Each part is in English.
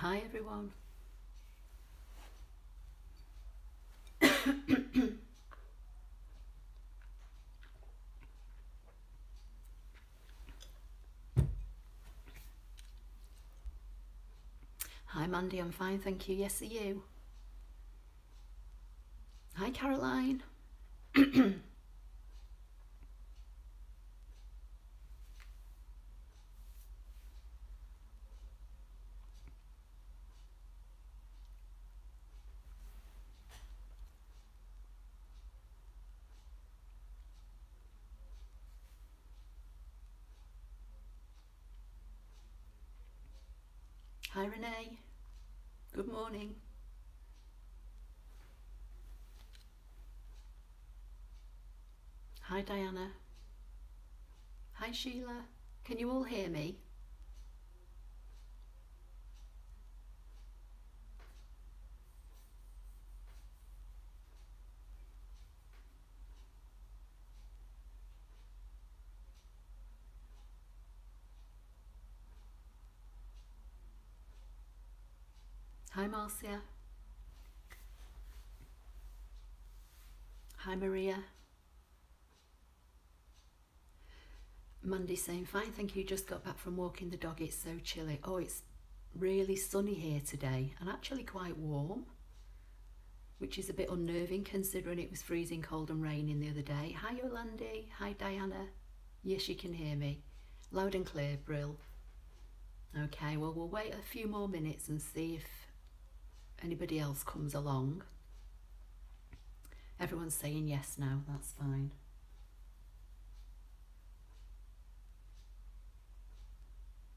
Hi everyone. Hi Mandy, I'm fine, thank you. Yes, are you? Hi Caroline. Hi Renee. Good morning. Hi Diana. Hi Sheila. Can you all hear me? Hi Marcia. Hi Maria. Mandy saying fine, thank you. Just got back from walking the dog. It's so chilly. Oh, it's really sunny here today and actually quite warm, which is a bit unnerving considering it was freezing cold and raining the other day. Hi Yolandi. Hi Diana. Yes, you can hear me. Loud and clear, Brill. Okay, well, we'll wait a few more minutes and see if anybody else comes along. Everyone's saying yes now, that's fine.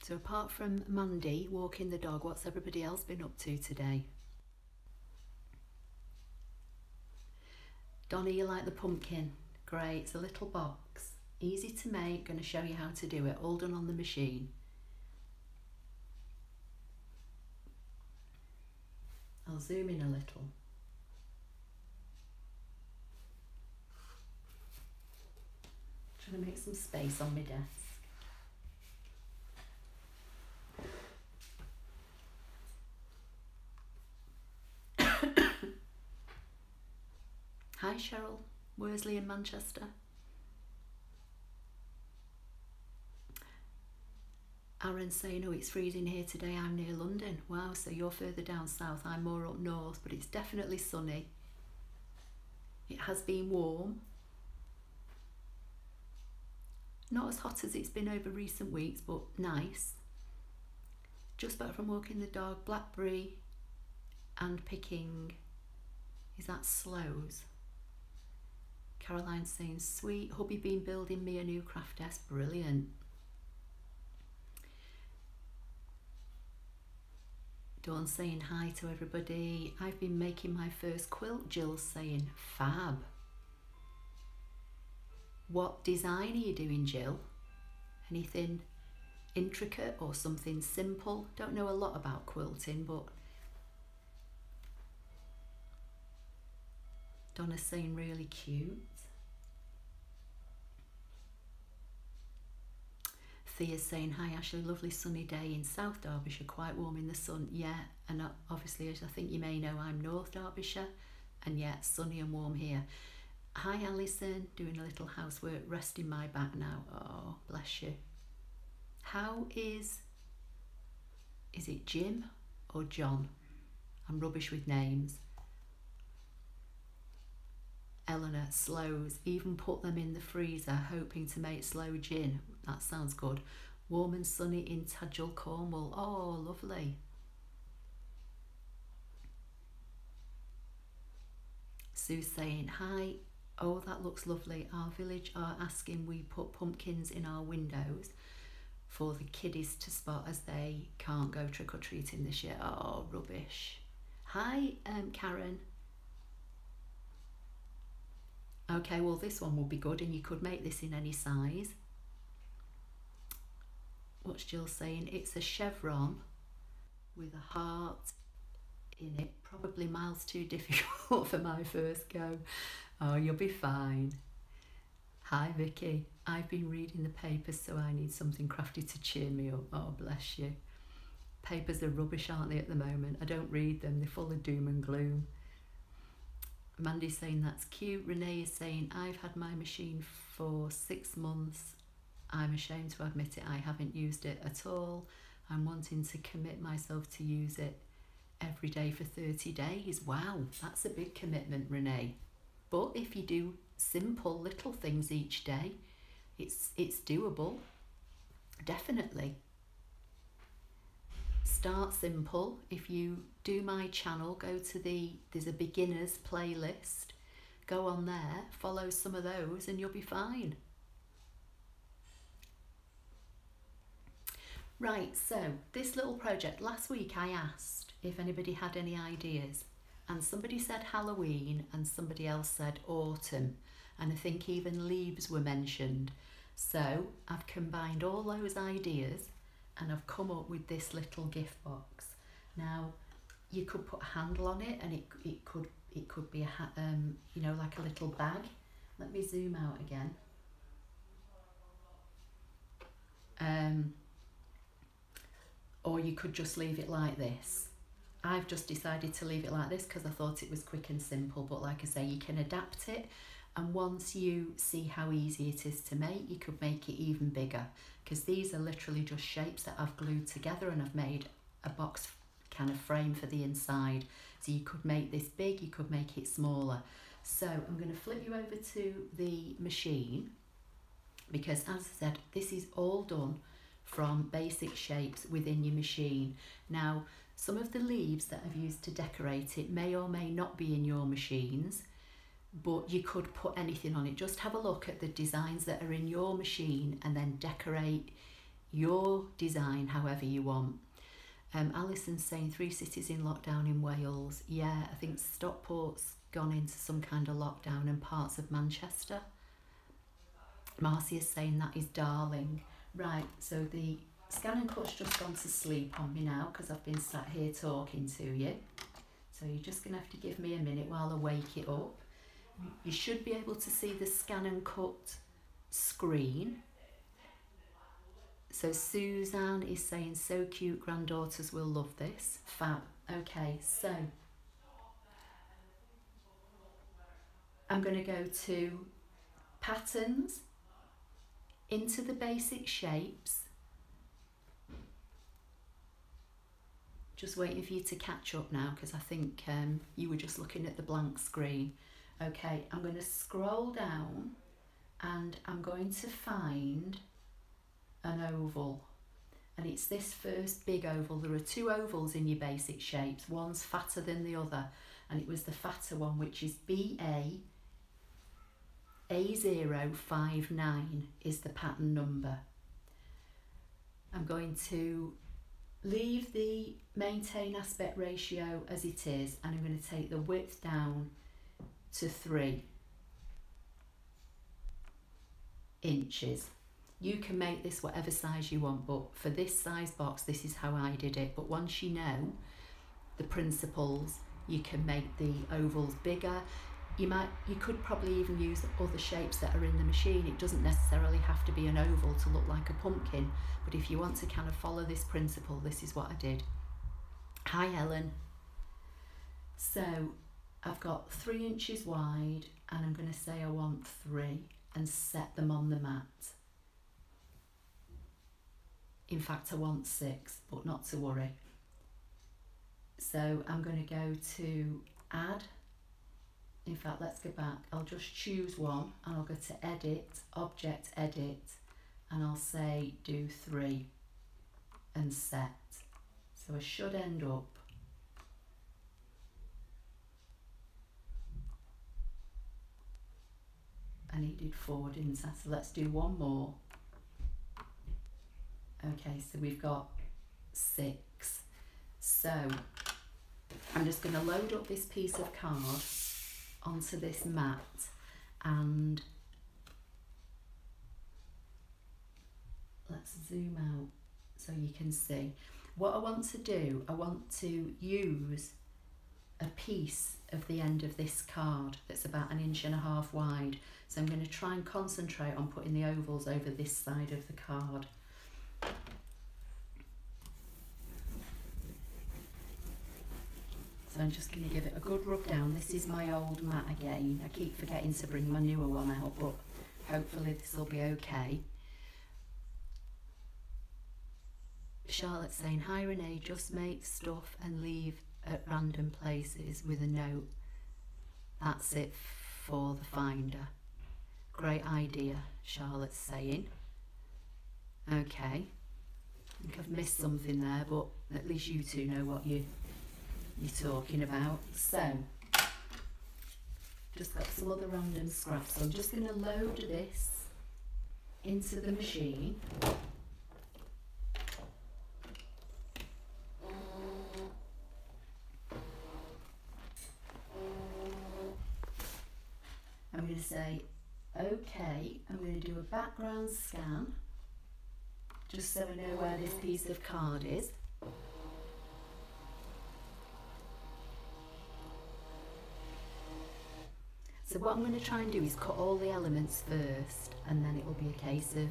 So apart from Mandy walking the dog, what's everybody else been up to today? Donna, you like the pumpkin? Great, it's a little box. Easy to make, going to show you how to do it, all done on the machine. I'll zoom in a little. Trying to make some space on my desk. Hi Cheryl, Worsley in Manchester. Aaron's saying, oh, it's freezing here today, I'm near London. Wow, so you're further down south, I'm more up north, but it's definitely sunny. It has been warm. Not as hot as it's been over recent weeks, but nice. Just back from walking the dog, blackberry and picking. Is that sloes? Caroline's saying, sweet, hubby been building me a new craft desk, brilliant. Dawn saying hi to everybody. I've been making my first quilt, Jill's saying, fab. What design are you doing, Jill? Anything intricate or something simple? Don't know a lot about quilting, but Donna's saying really cute. Thea's saying, hi Ashley, lovely sunny day in South Derbyshire, quite warm in the sun. Yeah, and obviously, as I think you may know, I'm North Derbyshire, and yeah, sunny and warm here. Hi Alison, doing a little housework, resting my back now. Oh, bless you. How is it Jim or John? I'm rubbish with names. Eleanor, sloes, even put them in the freezer, hoping to make sloe gin. That sounds good. Warm and sunny in Tadgell, Cornwall. Oh, lovely. Sue's saying, hi. Oh, that looks lovely. Our village are asking we put pumpkins in our windows for the kiddies to spot as they can't go trick-or-treating this year. Oh, rubbish. Hi, Karen. Okay, well, this one will be good, and you could make this in any size. What's Jill saying? It's a chevron with a heart in it. Probably miles too difficult for my first go. Oh, you'll be fine. Hi, Vicky. I've been reading the papers, so I need something crafty to cheer me up. Oh, bless you. papers are rubbish, aren't they, at the moment? I don't read them, they're full of doom and gloom. Mandy's saying that's cute. Renee is saying, I've had my machine for 6 months. I'm ashamed to admit it, I haven't used it at all. I'm wanting to commit myself to use it every day for 30 days. Wow, that's a big commitment, Renee. But if you do simple little things each day, it's doable, definitely. Start simple. If you do my channel, go to there's a beginners playlist, go on there, follow some of those and you'll be fine. Right, so this little project, last week I asked if anybody had any ideas, and somebody said Halloween and somebody else said autumn, and I think even leaves were mentioned. So I've combined all those ideas and I've come up with this little gift box. Now you could put a handle on it, and it could be a you know, like a little bag. Let me zoom out again. Or you could just leave it like this. I've just decided to leave it like this because I thought it was quick and simple, but like I say, you can adapt it, and once you see how easy it is to make, you could make it even bigger, because these are literally just shapes that I've glued together, and I've made a box kind of frame for the inside. So you could make this big, you could make it smaller. So I'm going to flip you over to the machine, because as I said, this is all done from basic shapes within your machine. Now, some of the leaves that I've used to decorate it may or may not be in your machines, but you could put anything on it. Just have a look at the designs that are in your machine and then decorate your design however you want. Alison's saying 3 cities in lockdown in Wales. Yeah, I think Stockport's gone into some kind of lockdown, and parts of Manchester. Marcy is saying that is darling. Right, so the ScanNCut's just gone to sleep on me now because I've been sat here talking to you. So you're just going to have to give me a minute while I wake it up. You should be able to see the ScanNCut screen. So Suzanne is saying, so cute, granddaughters will love this. Fab. Okay, so I'm going to go to patterns, into the basic shapes. Just waiting for you to catch up now, because I think you were just looking at the blank screen. Okay, I'm going to scroll down and I'm going to find an oval, and it's this first big oval. There are 2 ovals in your basic shapes, one's fatter than the other, and it was the fatter one, which is BA A059 is the pattern number. I'm going to leave the maintain aspect ratio as it is, and I'm going to take the width down to 3 inches. You can make this whatever size you want, but for this size box, this is how I did it. But once you know the principles, you can make the ovals bigger. You could probably even use other shapes that are in the machine. It doesn't necessarily have to be an oval to look like a pumpkin, but if you want to kind of follow this principle, this is what I did. Hi Ellen. So I've got 3 inches wide, and I'm going to say I want 3 and set them on the mat. In fact, I want 6, but not to worry. So I'm going to go to add. In fact, let's go back. I'll just choose one, and I'll go to edit, object edit, and I'll say do 3 and set. So I should end up I needed 4, didn't I? So let's do one more. Okay, so we've got 6. So I'm just going to load up this piece of card onto this mat, and let's zoom out so you can see. What I want to do, I want to use a piece of the end of this card that's about 1.5 inches wide. So I'm going to try and concentrate on putting the ovals over this side of the card. So I'm just going to give it a good rub down. This is my old mat again. I keep forgetting to bring my newer one out, but hopefully this will be okay. Charlotte's saying, hi Renee, just make stuff and leave at random places with a note. That's it for the finder. Great idea, Charlotte's saying. Okay. I think I've missed something there, but at least you two know what you're talking about. So, just got some other random scraps. So I'm just going to load this into the machine. I'm going to say, okay, I'm going to do a background scan, just so I know where this piece of card is. So what I'm going to try and do is cut all the elements first, and then it will be a case of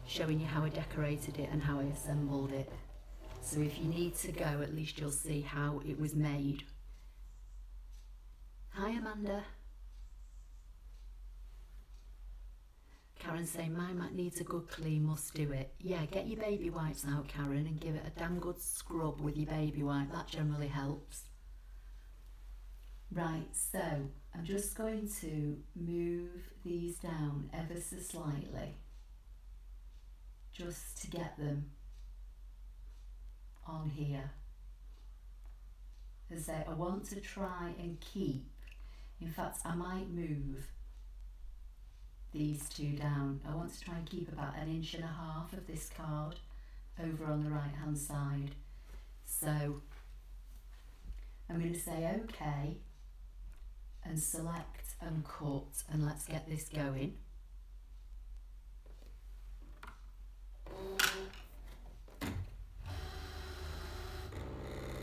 showing you how I decorated it and how I assembled it. So if you need to go, at least you'll see how it was made. Hi Amanda. Karen's saying, my mat needs a good clean, must do it. Yeah, get your baby wipes out, Karen, and give it a damn good scrub with your baby wipe. That generally helps. Right, so I'm just going to move these down ever so slightly, just to get them on here. As I say, I want to try and keep, in fact, I might move these two down. I want to try and keep about 1.5 inches of this card over on the right hand side. So I'm going to say okay and select and cut, and let's get this going.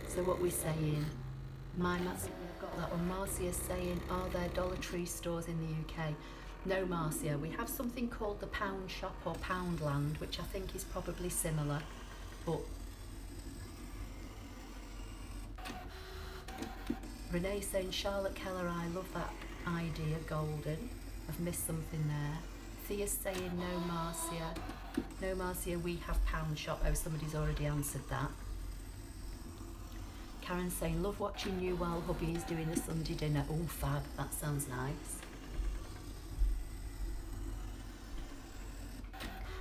So what we're saying, my mats, I've got that one. Marcia's saying, are there Dollar Tree stores in the UK? No, Marcia, we have something called the Pound Shop or Poundland, which I think is probably similar, but Renee's saying, Charlotte Keller, I love that idea, golden. I've missed something there. Thea's saying, no, Marcia. No, Marcia, we have Pound Shop. Oh, somebody's already answered that. Karen's saying, love watching you while hubby is doing a Sunday dinner. Oh, fab, that sounds nice.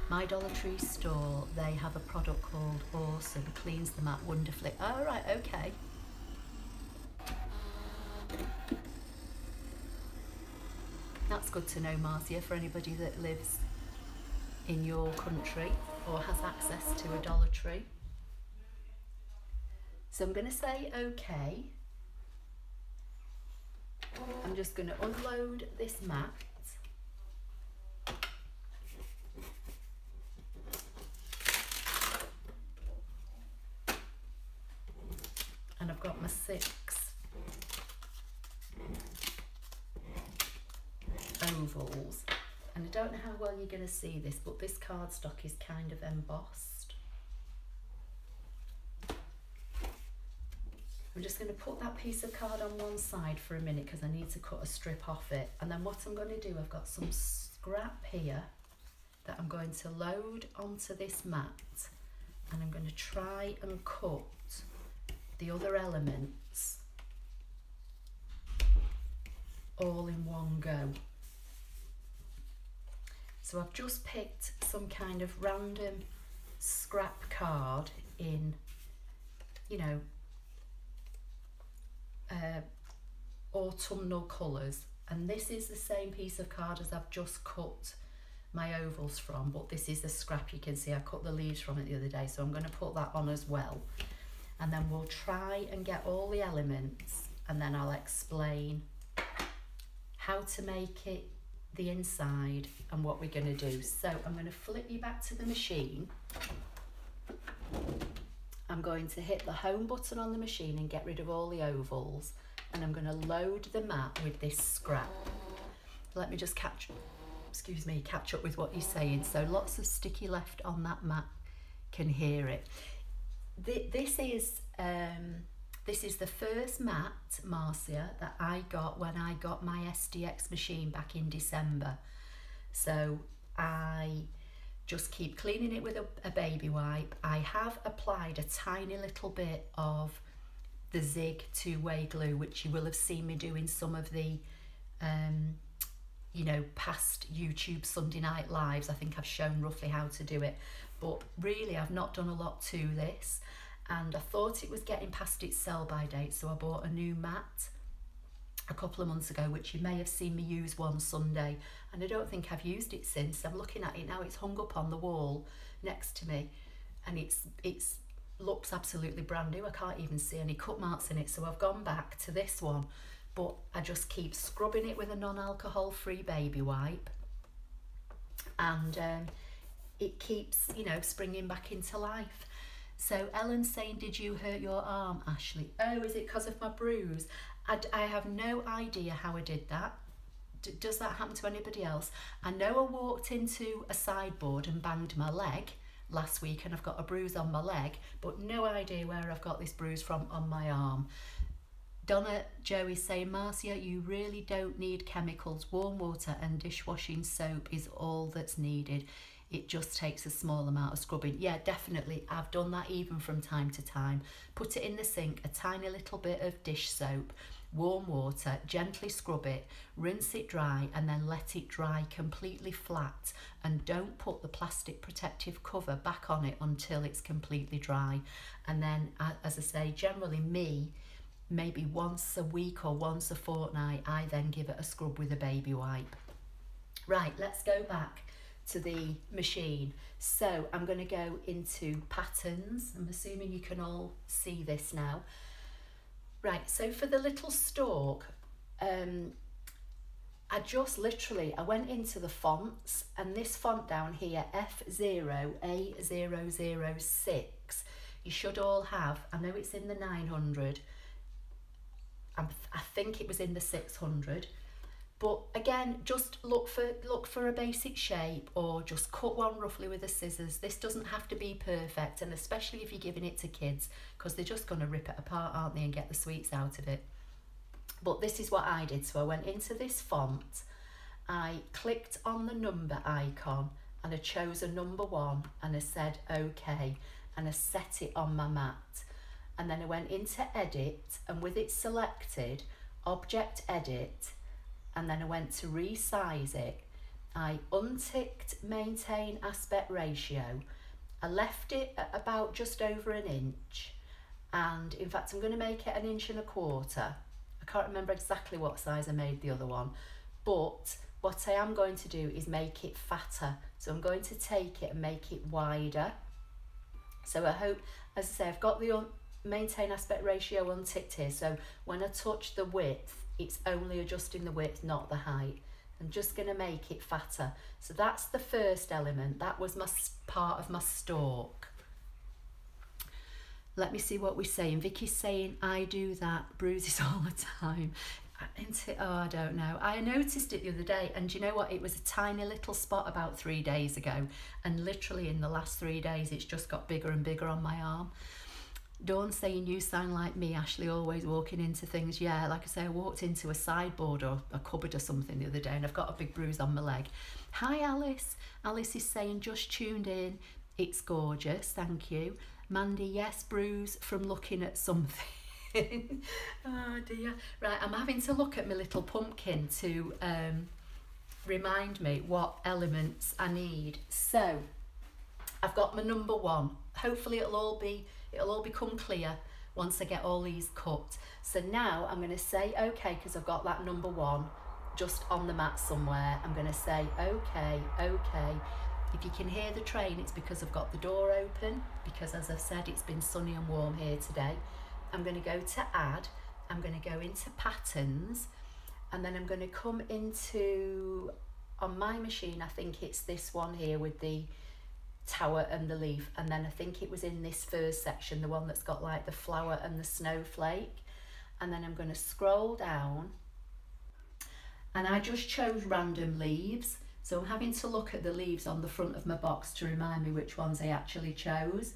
My Dollar Tree store, they have a product called Awesome, cleans the mat wonderfully. Oh, right, okay. That's good to know, Marcia, for anybody that lives in your country or has access to a Dollar Tree. So I'm going to say okay. I'm just going to unload this mat. And I've got my 6 ovals, and I don't know how well you're going to see this, but this cardstock is kind of embossed. I'm just going to put that piece of card on one side for a minute because I need to cut a strip off it, and then what I'm going to do, I've got some scrap here that I'm going to load onto this mat, and I'm going to try and cut the other elements all in one go. So I've just picked some kind of random scrap card in, you know, autumnal colours, and this is the same piece of card as I've just cut my ovals from, but this is the scrap. You can see I cut the leaves from it the other day, so I'm going to put that on as well, and then we'll try and get all the elements, and then I'll explain how to make it the inside and what we're going to do. So I'm going to flip you back to the machine. I'm going to hit the home button on the machine and get rid of all the ovals, and I'm going to load the mat with this scrap. Let me just catch up with what you're saying. So lots of sticky left on that mat, can hear it. This This is the first mat, Marcia, that I got when I got my SDX machine back in December. So I just keep cleaning it with a baby wipe. I have applied a tiny little bit of the Zig two-way glue, which you will have seen me do in some of the you know, past YouTube Sunday night lives. I think I've shown roughly how to do it, but really I've not done a lot to this, and I thought it was getting past its sell by date, so I bought a new mat a couple of months ago, which you may have seen me use one Sunday, and I don't think I've used it since. I'm looking at it now, it's hung up on the wall next to me, and it's looks absolutely brand new. I can't even see any cut marks in it, so I've gone back to this one, but I just keep scrubbing it with a non-alcohol free baby wipe, and it keeps, you know, springing back into life. So Ellen's saying, did you hurt your arm, Ashley? Oh, is it because of my bruise? I have no idea how I did that. Does that happen to anybody else? I know I walked into a sideboard and banged my leg last week and I've got a bruise on my leg, but no idea where I've got this bruise from on my arm. Donna Joe is saying, Marcia, you really don't need chemicals. Warm water and dishwashing soap is all that's needed. It just takes a small amount of scrubbing. Yeah, definitely. I've done that even from time to time. Put it in the sink, a tiny little bit of dish soap, warm water, gently scrub it, rinse it dry, and then let it dry completely flat. And don't put the plastic protective cover back on it until it's completely dry. And then, as I say, generally maybe once a week or once a fortnight, I then give it a scrub with a baby wipe. Right, let's go back to the machine. So I'm going to go into patterns. I'm assuming you can all see this now. Right, so for the little stalk, I went into the fonts, and this font down here, F0A006, you should all have, I know it's in the 900, I think it was in the 600, but again, just look for a basic shape, or just cut one roughly with the scissors. This doesn't have to be perfect, and especially if you're giving it to kids, because they're just going to rip it apart, aren't they, and get the sweets out of it. But this is what I did. So I went into this font, I clicked on the number icon, and I chose a number 1, and I said OK, and I set it on my mat. And then I went into edit, and with it selected, object edit, and then I went to resize it. I unticked maintain aspect ratio. I left it at about just over an inch, and in fact I'm going to make it 1.25 inches. I can't remember exactly what size I made the other one, but what I am going to do is make it fatter. So I'm going to take it and make it wider. So I hope, as I say, I've got the maintain aspect ratio unticked here, so when I touch the width, it's only adjusting the width, not the height. I'm just going to make it fatter. So that's the first element. That was my part of my stalk. Let me see what we're saying. Vicky's saying, I do that, bruises all the time. Oh, I don't know. I noticed it the other day, and do you know what? It was a tiny little spot about 3 days ago, and literally in the last 3 days, it's just got bigger and bigger on my arm. Dawn saying, you sound like me, Ashley, always walking into things. Yeah, like I say, I walked into a sideboard or a cupboard or something the other day, and I've got a big bruise on my leg. Hi, Alice. Alice is saying, just tuned in. It's gorgeous, thank you. Mandy, yes, bruise from looking at something. Oh dear. Right, I'm having to look at my little pumpkin to remind me what elements I need. So I've got my number 1. Hopefully it'll all become clear once I get all these cut. So now I'm going to say OK, because I've got that number 1 just on the mat somewhere. I'm going to say OK, OK. If you can hear the train, it's because I've got the door open, because as I've said, it's been sunny and warm here today. I'm going to go to add, I'm going to go into patterns, and then I'm going to come into, on my machine, I think it's this one here with the tower and the leaf, and then I think it was in this first section, the one that's got like the flower and the snowflake. And then I'm going to scroll down, and I just chose random leaves, so I'm having to look at the leaves on the front of my box to remind me which ones I actually chose.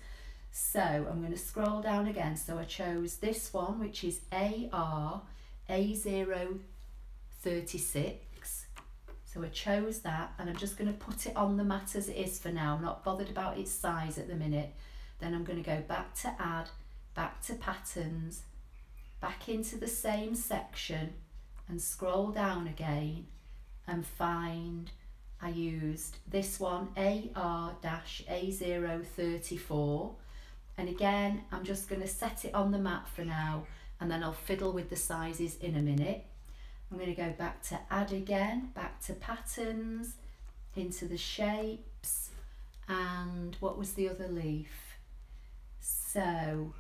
So I'm going to scroll down again. So I chose this one, which is AR A036. So I chose that, and I'm just going to put it on the mat as it is for now. I'm not bothered about its size at the minute. Then I'm going to go back to add, back to patterns, back into the same section and scroll down again and find I used this one, AR-A034. And again, I'm just going to set it on the mat for now, and then I'll fiddle with the sizes in a minute. I'm going to go back to add again, back to patterns, into the shapes, and what was the other leaf? So,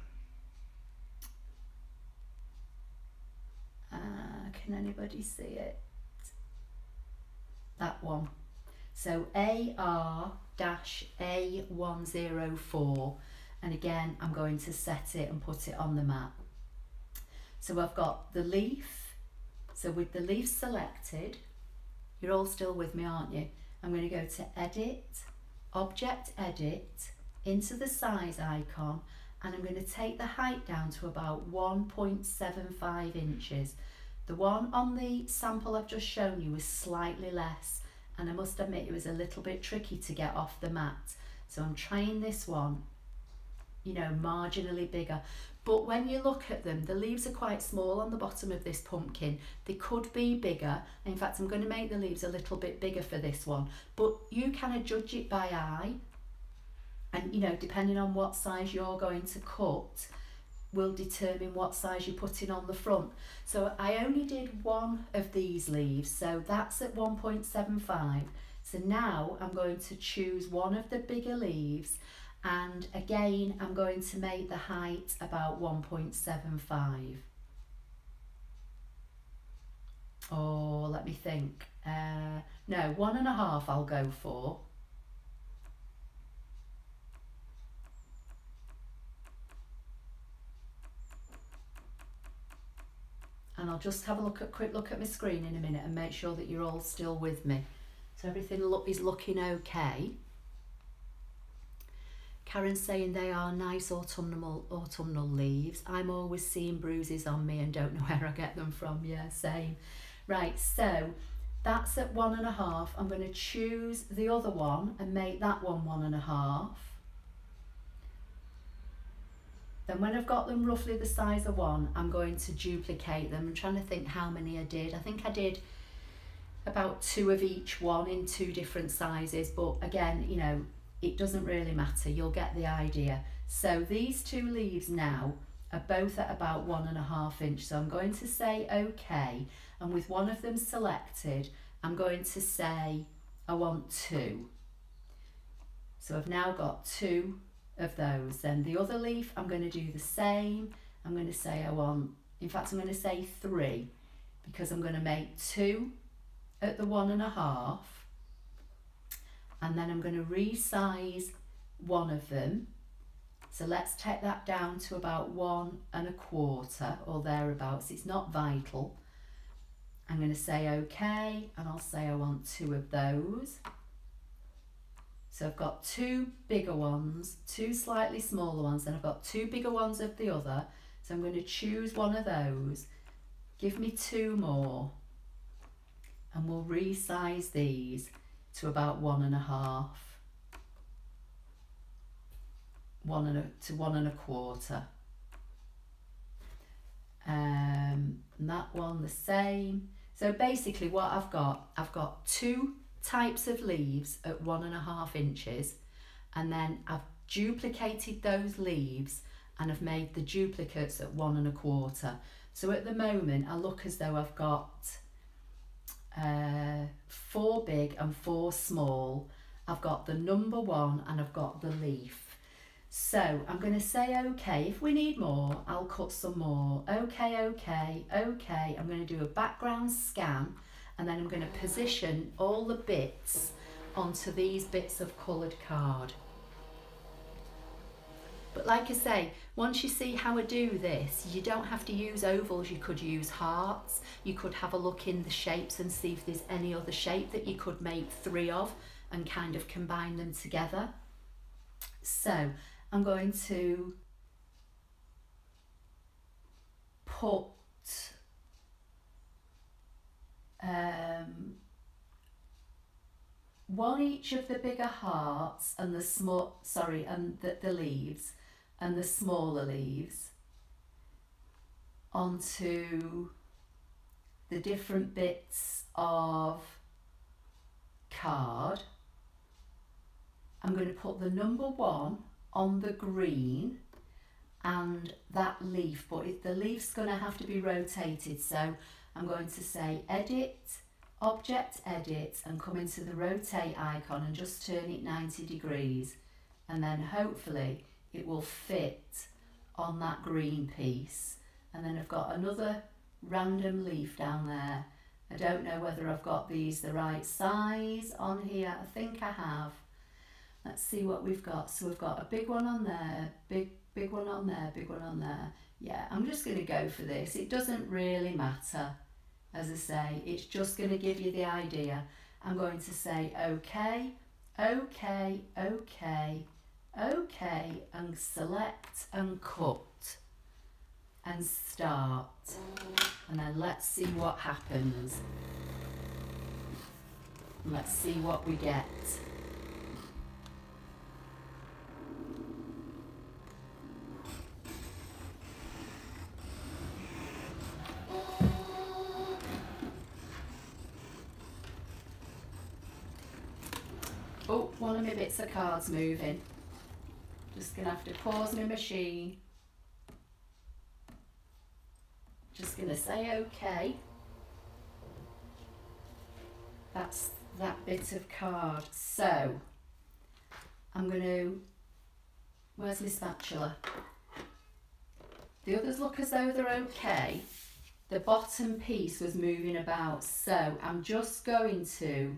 can anybody see it? That one. So AR-A104, and again I'm going to set it and put it on the mat. So I've got the leaf. So with the leaf selected, you're all still with me, aren't you? I'm going to go to Edit, Object Edit, into the size icon, and I'm going to take the height down to about 1.75 inches. The one on the sample I've just shown you was slightly less, and I must admit it was a little bit tricky to get off the mat. So I'm trying this one, you know, marginally bigger. But when you look at them, the leaves are quite small on the bottom of this pumpkin. They could be bigger. In fact, I'm going to make the leaves a little bit bigger for this one. But you kind of judge it by eye. And, you know, depending on what size you're going to cut, will determine what size you're putting on the front. So I only did one of these leaves, so that's at 1.75. So now I'm going to choose one of the bigger leaves, and again I'm going to make the height about 1.75. Or let me think, no, 1.5 I'll go for. And I'll just have a quick look at my screen in a minute and make sure that you're all still with me. So everything is looking okay. Karen's saying they are nice autumnal leaves. I'm always seeing bruises on me and don't know where I get them from. Yeah, same. Right, so that's at 1.5. I'm going to choose the other one and make that one 1.5. Then when I've got them roughly the size of one, I'm going to duplicate them. I'm trying to think how many I did. I think I did about 2 of each one in 2 different sizes, but again, you know, it doesn't really matter. You'll get the idea. So these 2 leaves now are both at about 1.5 inch. So I'm going to say OK, and with one of them selected, I'm going to say I want 2. So I've now got 2 of those. Then the other leaf, I'm going to do the same. I'm going to say I want, in fact I'm going to say 3, because I'm going to make 2 at the 1.5, and then I'm going to resize one of them. So let's take that down to about 1.25 or thereabouts. It's not vital. I'm going to say OK, and I'll say I want 2 of those. So I've got 2 bigger ones, 2 slightly smaller ones, then I've got 2 bigger ones of the other. So I'm going to choose one of those, give me 2 more, and we'll resize these to about 1.5, 1.25. And that one the same. So basically what I've got 2 types of leaves at 1.5 inches, and then I've duplicated those leaves and I've made the duplicates at 1.25. So at the moment I look as though I've got 4 big and 4 small. I've got the number 1 and I've got the leaf. So I'm going to say OK. If we need more, I'll cut some more. OK, OK, OK. I'm going to do a background scan, and then I'm going to position all the bits onto these bits of coloured card. But like I say, once you see how I do this, you don't have to use ovals. You could use hearts. You could have a look in the shapes and see if there's any other shape that you could make 3 of and kind of combine them together. So I'm going to put one each of the bigger hearts and the the leaves and the smaller leaves onto the different bits of card. I'm going to put the number 1 on the green and that leaf, but the leaf's going to have to be rotated, so I'm going to say edit, object edit, and come into the rotate icon and just turn it 90 degrees, and then hopefully it will fit on that green piece. And then I've got another random leaf down there. I don't know whether I've got these the right size on here. I think I have. Let's see what we've got. So we've got a big one on there, big one on there, big one on there. Yeah, I'm just going to go for this. It doesn't really matter. As I say, it's just going to give you the idea. I'm going to say OK, OK, OK, OK, and select and cut and start. And then let's see what happens. Let's see what we get. Oh, one of my bits of cards moving. Just gonna have to pause my machine. Just gonna say OK. That's that bit of card. So I'm gonna, where's my spatula? The others look as though they're okay. The bottom piece was moving about, so I'm just going to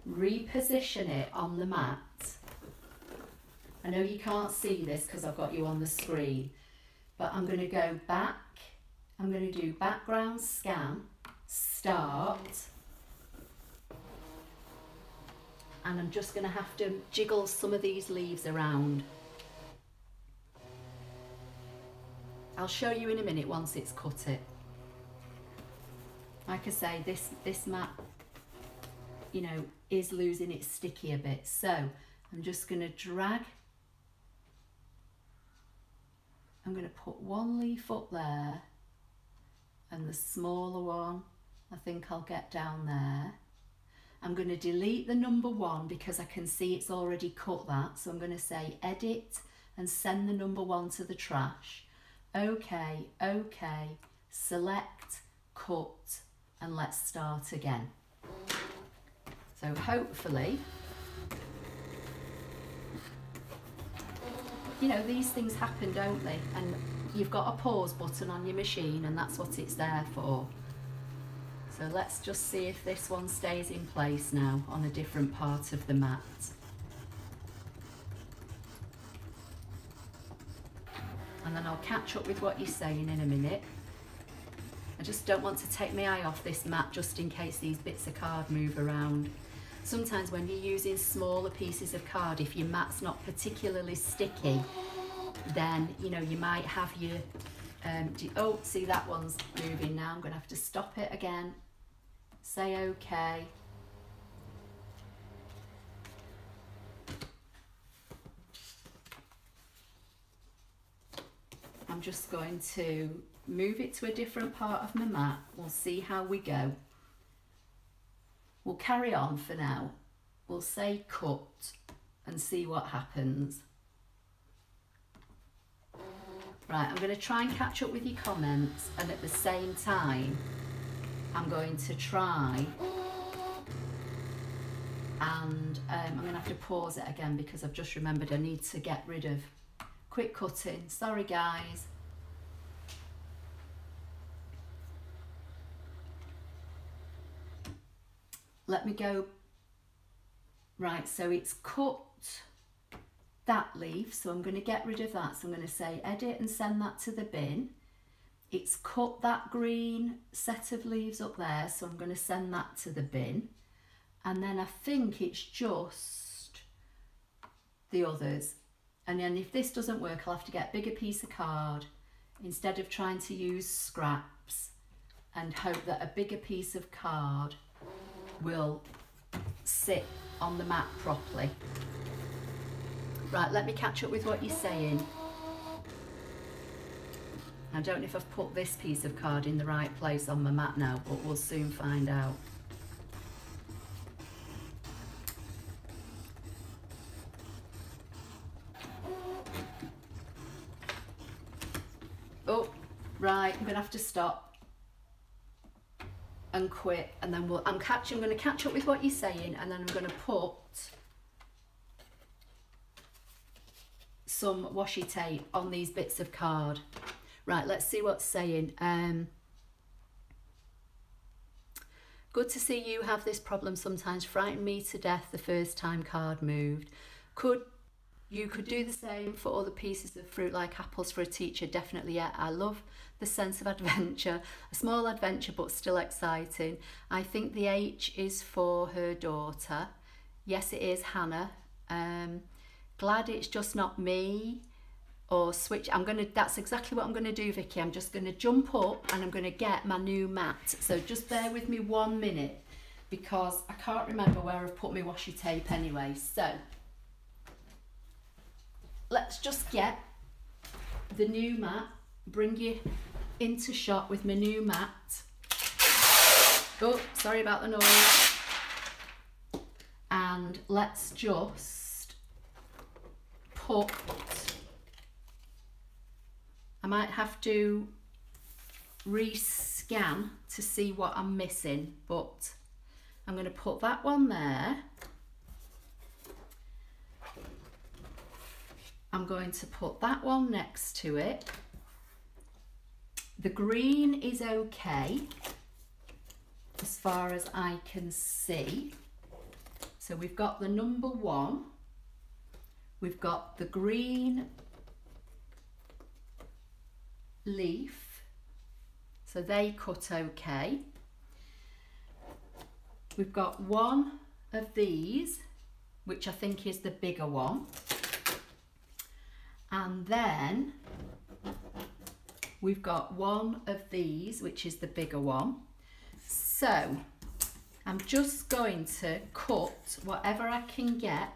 reposition it on the mat. I know you can't see this because I've got you on the screen, but I'm going to go back. I'm going to do background scan, start, and I'm just going to have to jiggle some of these leaves around. I'll show you in a minute once it's cut it. Like I say, this mat, you know, is losing its sticky a bit, so I'm just going to drag. I'm going to put one leaf up there and the smaller one I think I'll get down there. I'm going to delete the number 1 because I can see it's already cut that, so I'm going to say edit and send the number 1 to the trash. OK, OK, select, cut, and let's start again. So hopefully, you know, these things happen, don't they? And you've got a pause button on your machine and that's what it's there for. So let's just see if this one stays in place now on a different part of the mat. And then I'll catch up with what you're saying in a minute. I just don't want to take my eye off this mat just in case these bits of card move around. Sometimes when you're using smaller pieces of card, if your mat's not particularly sticky, then, you know, you might have your, oh, see that one's moving now. I'm going to have to stop it again. Say OK. I'm just going to move it to a different part of my mat. We'll see how we go. We'll carry on for now. We'll say cut and see what happens. Right, I'm going to try and catch up with your comments, and at the same time I'm going to try and I'm going to have to pause it again because I've just remembered I need to get rid of quick cutting. Sorry guys. Let me go. Right, so it's cut that leaf, so I'm going to get rid of that. So I'm going to say edit and send that to the bin. It's cut that green set of leaves up there, so I'm going to send that to the bin. And then I think it's just the others. And then if this doesn't work, I'll have to get a bigger piece of card instead of trying to use scraps, and hope that a bigger piece of card will sit on the mat properly. Right, let me catch up with what you're saying. I don't know if I've put this piece of card in the right place on my mat now, but we'll soon find out. Oh, right, I'm gonna have to stop and quit, and then I'm gonna catch up with what you're saying, and then I'm gonna put some washi tape on these bits of card. Right, let's see what's saying. Good to see you have this problem sometimes. Frightened me to death the first time card moved. You could do the same for other pieces of fruit like apples for a teacher. Definitely, yeah. I love the sense of adventure. A small adventure, but still exciting. I think the H is for her daughter. Yes, it is, Hannah. Glad it's just not me. Or switch. That's exactly what I'm gonna do, Vicky. I'm just gonna jump up and I'm gonna get my new mat. So just bear with me 1 minute, because I can't remember where I've put my washi tape anyway. So let's just get the new mat, bring you into shot with my new mat. Oh, sorry about the noise. And let's just put, I might have to rescan to see what I'm missing, but I'm going to put that one there. I'm going to put that one next to it. The green is okay as far as I can see. So we've got the number 1. We've got the green leaf, so they cut okay. We've got one of these, which I think is the bigger one, and then we've got one of these, which is the bigger one. So I'm just going to cut whatever I can get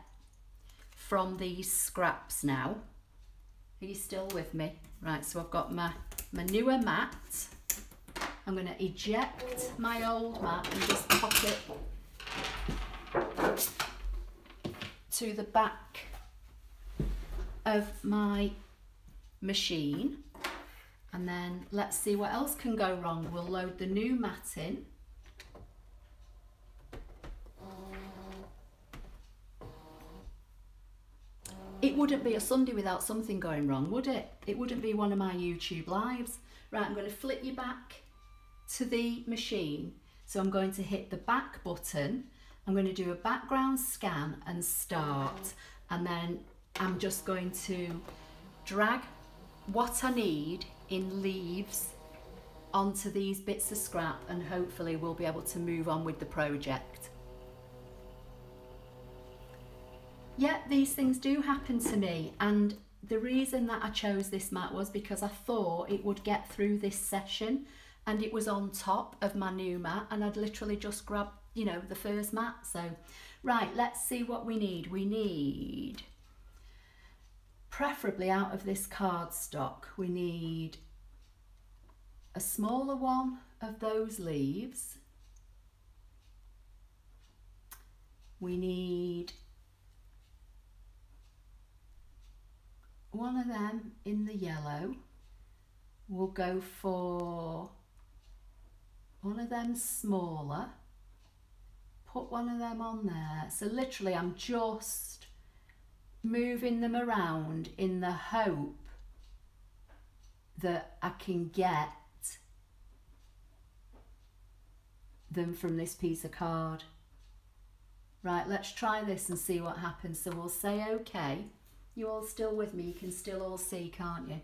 from these scraps now. Are you still with me? Right, so I've got my newer mat. I'm going to eject my old mat and just pop it to the back of my machine. And then let's see what else can go wrong. We'll load the new mat in. It wouldn't be a Sunday without something going wrong, would it? It wouldn't be one of my YouTube lives. Right, I'm going to flip you back to the machine. So I'm going to hit the back button. I'm going to do a background scan and start. And then I'm just going to drag what I need in leaves onto these bits of scrap, and hopefully we'll be able to move on with the project. Yeah, these things do happen to me, and the reason that I chose this mat was because I thought it would get through this session, and it was on top of my new mat, and I'd literally just grabbed, you know, the first mat. So right, let's see what we need. We need, preferably out of this cardstock, we need a smaller one of those leaves. We need one of them in the yellow. We'll go for one of them smaller. Put one of them on there. So literally I'm just moving them around in the hope that I can get them from this piece of card. Right, let's try this and see what happens. So we'll say okay. You all still with me? You can still all see, can't you? I'm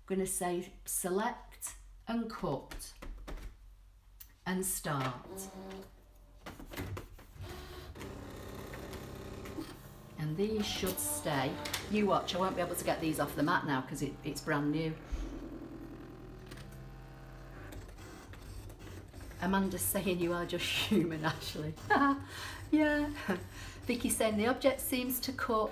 going to say select and cut and start. And these should stay. You watch, I won't be able to get these off the mat now because it's brand new. Amanda's saying you are just human, Ashley. Yeah. Vicky's saying the object seems to cut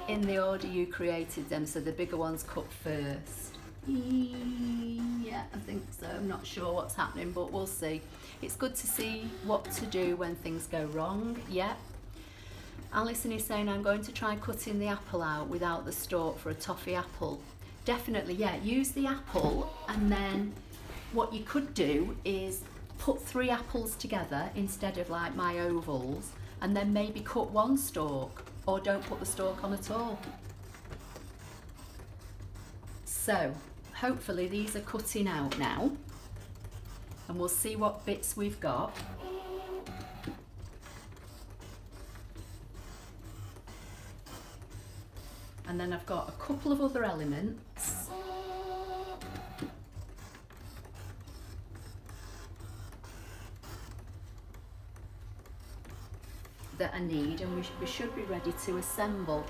in the order you created them, so the bigger ones cut first. Yeah, I think so. I'm not sure what's happening, but we'll see. It's good to see what to do when things go wrong. Yeah. Alison is saying I'm going to try cutting the apple out without the stalk for a toffee apple. Definitely, yeah. Use the apple, and then what you could do is put 3 apples together instead of like my ovals, and then maybe cut 1 stalk, or don't put the stalk on at all. So hopefully these are cutting out now, and we'll see what bits we've got. And then I've got a couple of other elements. That I need, and we should be ready to assemble.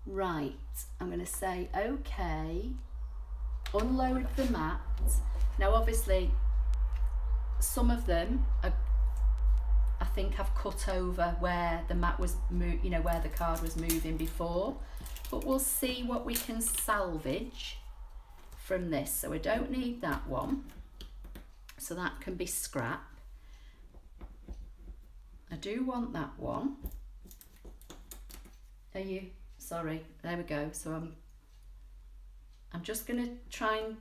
Right, I'm going to say okay, unload the mat. Now obviously some of them are, I think I've cut over where the mat was, you know, where the card was moving before, but we'll see what we can salvage from this. So I don't need that one, so that can be scrap. I do want that one. Are you, sorry, there we go. So I'm just going to try and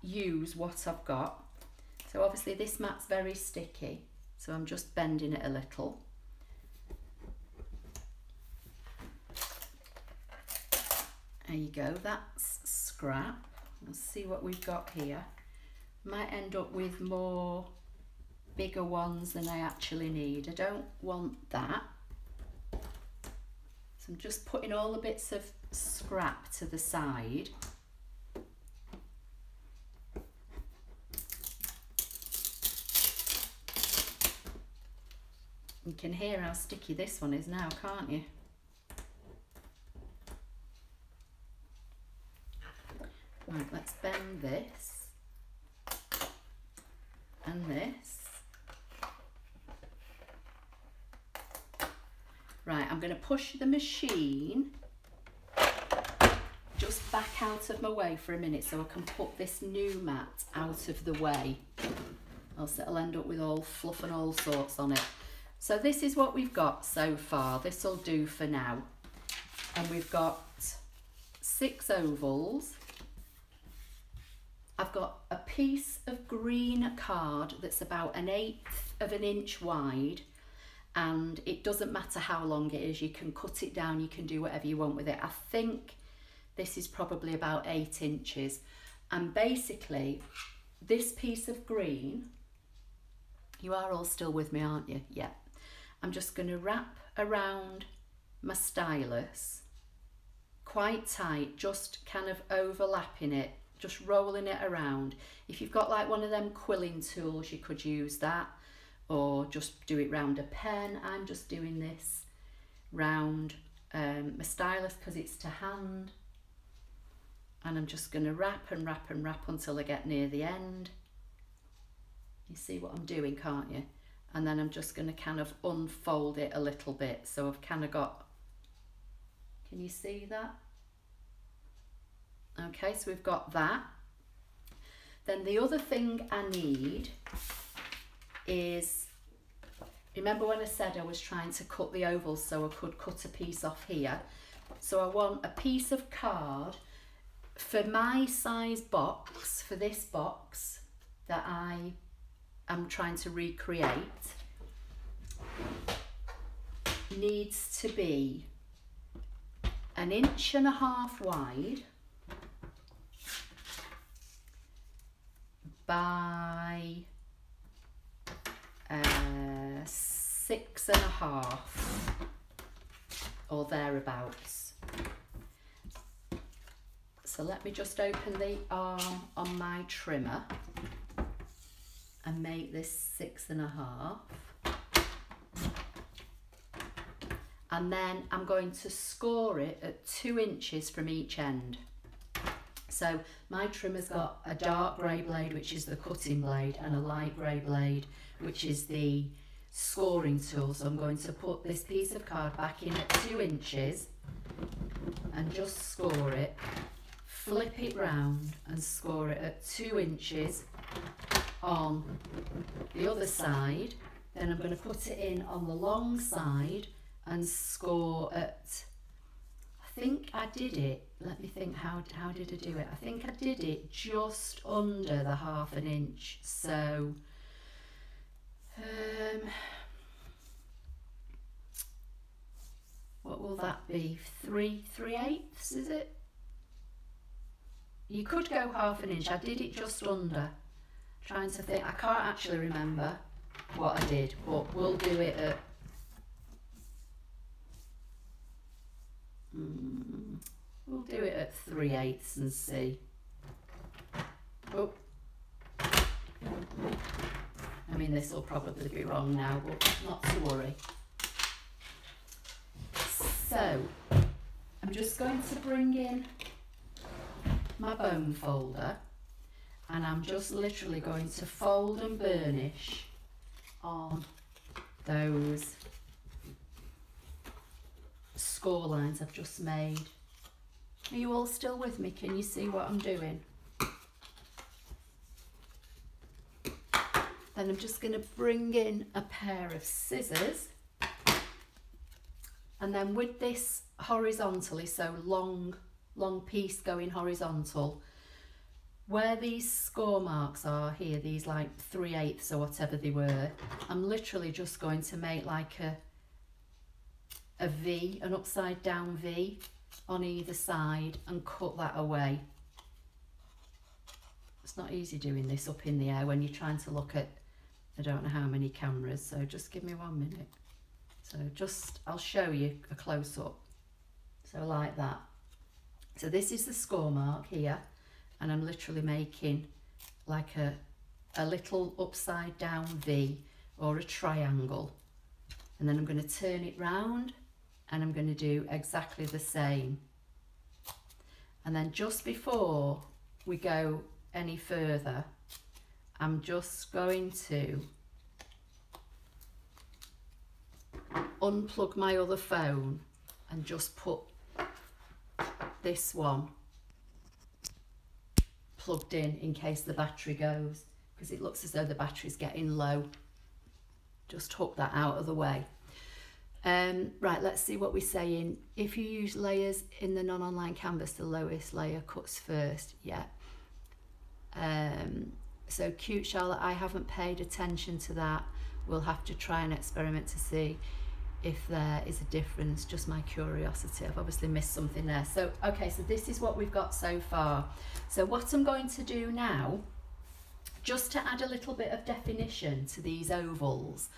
use what I've got. So obviously this mat's very sticky, so I'm just bending it a little. There you go, that's scrap. Let's see what we've got here. Might end up with more bigger ones than I actually need. I don't want that. So I'm just putting all the bits of scrap to the side. You can hear how sticky this one is now, can't you? Right, let's bend this and this. Right, I'm going to push the machine just back out of my way for a minute so I can put this new mat out of the way, else it'll end up with all fluff and all sorts on it. So this is what we've got so far. This will do for now. And we've got 6 ovals. I've got a piece of green card that's about 1/8 of an inch wide, and it doesn't matter how long it is, you can cut it down, you can do whatever you want with it. I think this is probably about 8 inches. And basically this piece of green, you are all still with me, aren't you? Yeah. I'm just going to wrap around my stylus quite tight, just kind of overlapping it, just rolling it around. If you've got like one of them quilling tools, you could use that, or just do it round a pen. I'm just doing this round my stylus because it's to hand, and I'm just going to wrap and wrap and wrap until I get near the end. You see what I'm doing, can't you? And then I'm just going to kind of unfold it a little bit, so I've kind of got, can you see that? Okay, so we've got that. Then the other thing I need is, remember when I said I was trying to cut the ovals so I could cut a piece off here? So I want a piece of card for my size box, for this box that I'm trying to recreate. Needs to be 1.5 inches wide by 6.5 or thereabouts. So let me just open the arm on my trimmer and make this 6.5. and then I'm going to score it at 2 inches from each end. So my trimmer's got a dark grey blade, which is the cutting blade, and a light grey blade, which is the scoring tool. So I'm going to put this piece of card back in at 2 inches and just score it, flip it round and score it at 2 inches on the other side. Then I'm going to put it in on the long side and score at, I think I did it, let me think, how did I do it? I think I did it just under the 1/2 inch. So what will that be? 3/8, is it? You could go 1/2 inch. I did it just under. Trying to think, I can't actually remember what I did, but we'll do it at we'll do it at 3/8 and see. Oh, I mean, this will probably be wrong now, but not to worry. So I'm just going to bring in my bone folder, and I'm just literally going to fold and burnish on those score lines I've just made. Are you all still with me? Can you see what I'm doing? Then I'm just going to bring in a pair of scissors, and then with this horizontally, so long piece going horizontal, where these score marks are here, these like 3/8 or whatever they were, I'm literally just going to make like a V, an upside down V on either side, and cut that away. It's not easy doing this up in the air when you're trying to look at I don't know how many cameras, so just give me 1 minute. So just, I'll show you a close-up. So like that. So this is the score mark here, and I'm literally making like a little upside down V or a triangle, and then I'm going to turn it round and I'm going to do exactly the same. And then just before we go any further, I'm just going to unplug my other phone and just put this one plugged in case the battery goes, because it looks as though the battery's getting low. Just hook that out of the way. Right, let's see what we're saying. If you use layers in the non-online canvas, the lowest layer cuts first. Yeah. So cute, Charlotte. I haven't paid attention to that. We'll have to try and experiment to see if there is a difference. Just my curiosity. I've obviously missed something there. So, okay, so this is what we've got so far. So what I'm going to do now, just to add a little bit of definition to these ovals,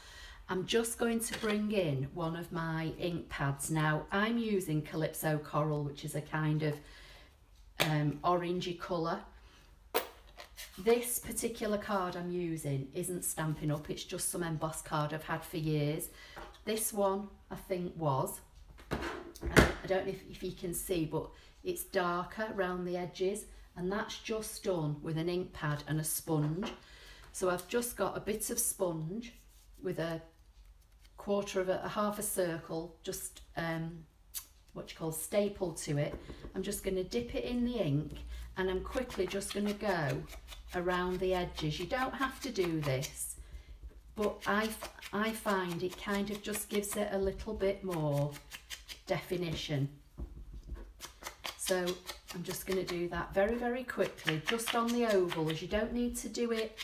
I'm just going to bring in one of my ink pads. Now, I'm using Calypso Coral, which is a kind of orangey colour. This particular card I'm using isn't Stampin' Up, it's just some embossed card I've had for years. This one, I think, was. I don't know if you can see, but it's darker around the edges, and that's just done with an ink pad and a sponge. So I've just got a bit of sponge with a quarter of a half a circle, just what you call stapled to it. I'm just going to dip it in the ink, and I'm quickly just going to go around the edges. You don't have to do this, but I find it kind of just gives it a little bit more definition. So I'm just going to do that very, very quickly, just on the ovals. You don't need to do it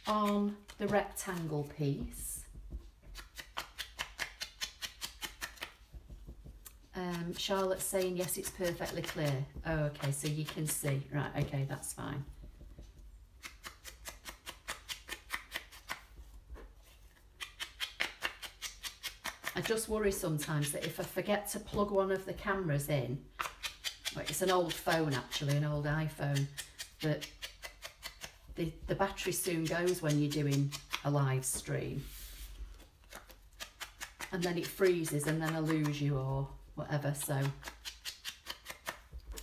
on the rectangle piece. Charlotte's saying yes, it's perfectly clear. Oh, okay, so you can see. Right, okay, that's fine. I just worry sometimes that if I forget to plug one of the cameras in, well, it's an old phone actually, an old iPhone, that the battery soon goes when you're doing a live stream. and then it freezes and then I lose you or whatever. So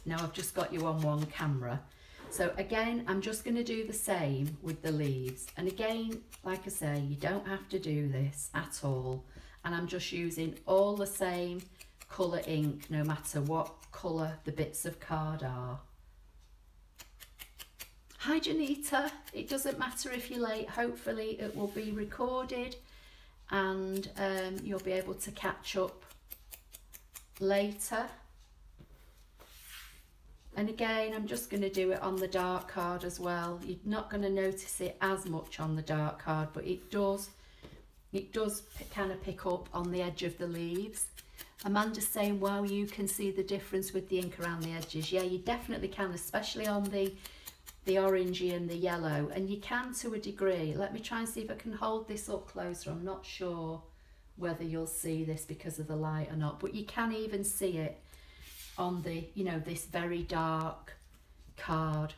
now I've just got you on one camera. So again, I'm just going to do the same with the leaves. And again, like I say, you don't have to do this at all. And I'm just using all the same colour ink, no matter what colour the bits of card are. Hi Janita, it doesn't matter if you're late, hopefully it will be recorded and you'll be able to catch up later. And again, I'm just going to do it on the dark card as well. You're not going to notice it as much on the dark card, but it does kind of pick up on the edge of the leaves. Amanda's saying, wow, you can see the difference with the ink around the edges. Yeah, you definitely can, especially on the orangey and the yellow, and you can to a degree. Let me try and see if I can hold this up closer. I'm not sure whether you'll see this because of the light or not, but you can even see it on the, you know, this very dark card.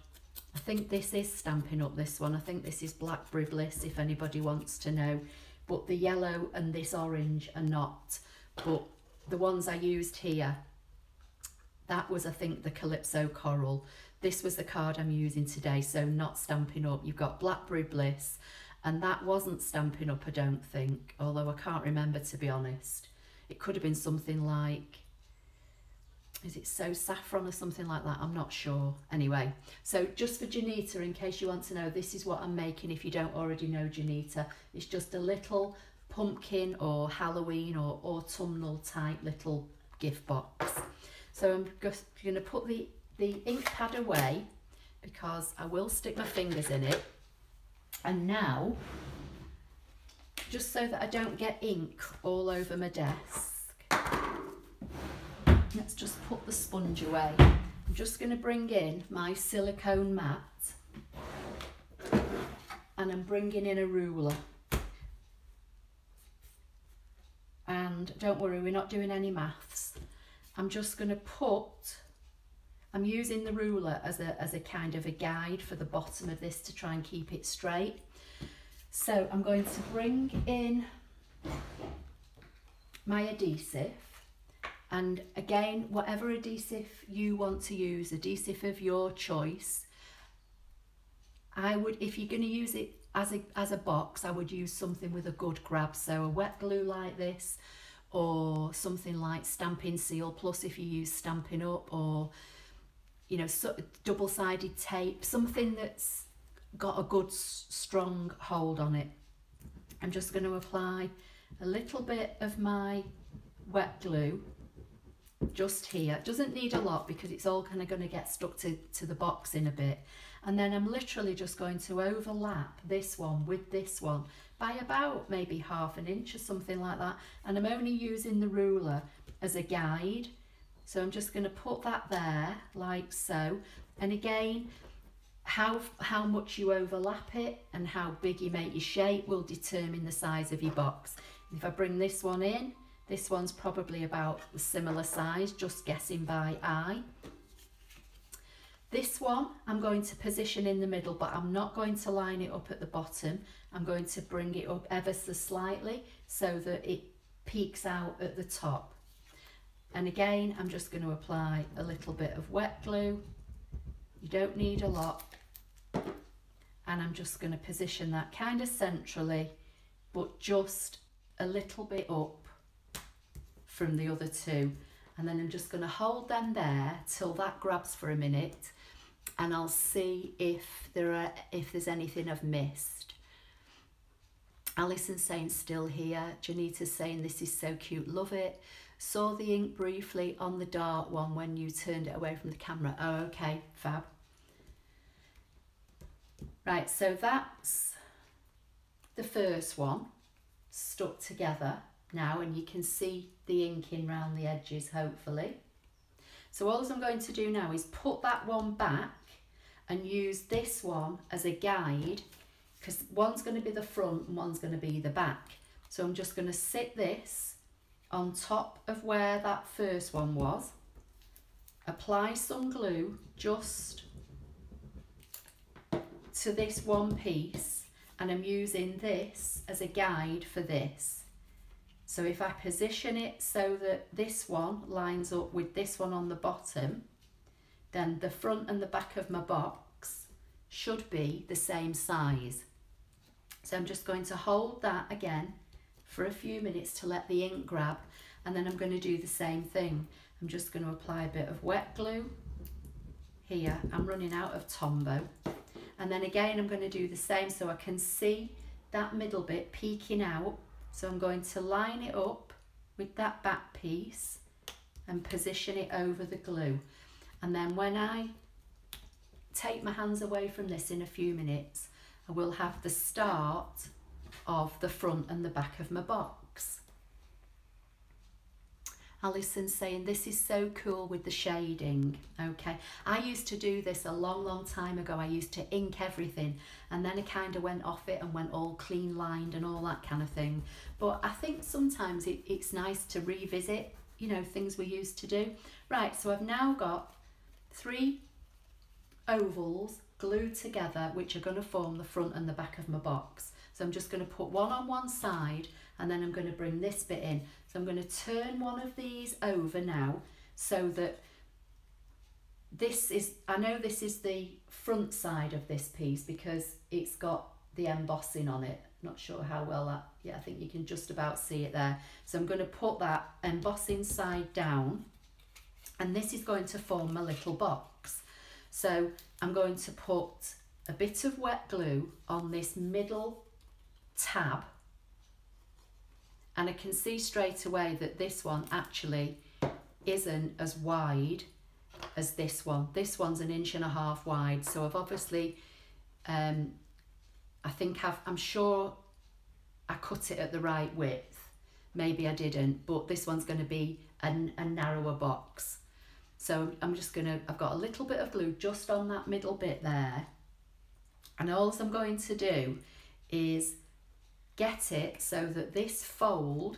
I think this is Stampin' Up, this one. I think this is Blackberry Bliss, if anybody wants to know. But the yellow and this orange are not. But the ones I used here, that was, I think, the Calypso Coral. This was the card I'm using today, so not Stampin' Up. You've got Blackberry Bliss, and that wasn't Stampin' Up, I don't think, although I can't remember, to be honest. It could have been something like, is it So Saffron or something like that? I'm not sure. Anyway, so just for Janita, in case you want to know, this is what I'm making if you don't already know Janita. It's just a little pumpkin or Halloween or autumnal type little gift box. So I'm just going to put the ink pad away because I will stick my fingers in it. And now, just so that I don't get ink all over my desk, let's just put the sponge away. I'm just going to bring in my silicone mat and I'm bringing in a ruler. And don't worry, we're not doing any maths. I'm just going to I'm using the ruler as a kind of a guide for the bottom of this to try and keep it straight. So I'm going to bring in my adhesive. And again, whatever adhesive you want to use, adhesive of your choice, I would, if you're going to use it as a box, I would use something with a good grab. So a wet glue like this, or something like Stampin' Seal Plus if you use Stampin' Up, or, you know, double-sided tape, something that's got a good strong hold on it. I'm just going to apply a little bit of my wet glue just here. It doesn't need a lot because it's all kind of going to get stuck to the box in a bit. And then I'm literally just going to overlap this one with this one by about maybe ½ an inch or something like that. And I'm only using the ruler as a guide. So I'm just going to put that there like so. And again, how much you overlap it and how big you make your shape will determine the size of your box. If I bring this one in, this one's probably about a similar size, just guessing by eye. This one I'm going to position in the middle, but I'm not going to line it up at the bottom. I'm going to bring it up ever so slightly so that it peeks out at the top. And again, I'm just going to apply a little bit of wet glue. You don't need a lot. And I'm just going to position that kind of centrally, but just a little bit up from the other two. And then I'm just going to hold them there till that grabs for a minute, and I'll see if there's anything I've missed. Alison's saying still here. Janita's saying this is so cute, love it. Saw the ink briefly on the dark one when you turned it away from the camera. Oh, okay, fab. Right, so that's the first one stuck together now, and you can see the inking round the edges, hopefully. So all I'm going to do now is put that one back and use this one as a guide, because one's going to be the front and one's going to be the back. So I'm just going to sit this on top of where that first one was, apply some glue just to this one piece, and I'm using this as a guide for this. So if I position it so that this one lines up with this one on the bottom, then the front and the back of my box should be the same size. So I'm just going to hold that again for a few minutes to let the ink grab, and then I'm going to do the same thing. I'm just going to apply a bit of wet glue here. I'm running out of Tombow. And then again I'm going to do the same so I can see that middle bit peeking out. So I'm going to line it up with that back piece and position it over the glue. And then when I take my hands away from this in a few minutes, I will have the start of the front and the back of my box. Alison's saying this is so cool with the shading. Okay, I used to do this a long time ago. I used to ink everything, and then I kind of went off it and went all clean lined and all that kind of thing. But I think sometimes it's nice to revisit, you know, things we used to do. Right, so I've now got 3 ovals glued together, which are going to form the front and the back of my box. So I'm just going to put one on one side, and then I'm going to bring this bit in. So I'm going to turn one of these over now so that this is, I know this is the front side of this piece because it's got the embossing on it. Not sure how well that, yeah, I think you can just about see it there. So I'm going to put that embossing side down, and this is going to form my little box. So I'm going to put a bit of wet glue on this middle tab, and I can see straight away that this one actually isn't as wide as this one. This one's 1.5 inches wide, so I've obviously, I'm sure I cut it at the right width. Maybe I didn't, but this one's going to be a narrower box. So I'm just gonna, I've got a little bit of glue just on that middle bit there, and all I'm going to do is get it so that this fold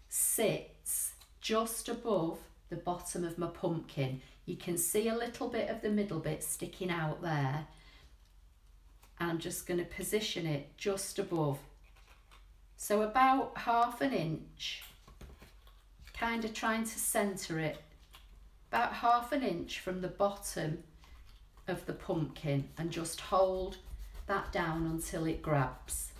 sits just above the bottom of my pumpkin. You can see a little bit of the middle bit sticking out there. I'm just going to position it just above. So about 1/2 inch, kind of trying to centre it, about 1/2 inch from the bottom of the pumpkin, and just hold that down until it grabs.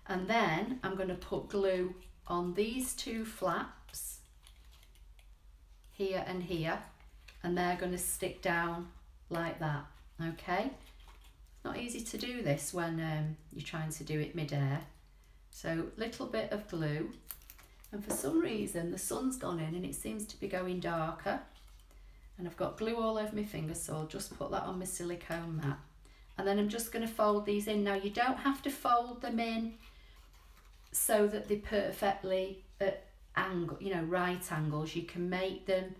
And then I'm going to put glue on these 2 flaps, here and here, and they're going to stick down like that, okay? Not easy to do this when you're trying to do it mid-air. So little bit of glue, and for some reason the sun's gone in and it seems to be going darker, and I've got glue all over my finger, so I'll just put that on my silicone mat. And then I'm just going to fold these in. Now you don't have to fold them in so that they're perfectly at angle, you know, right angles. You can make them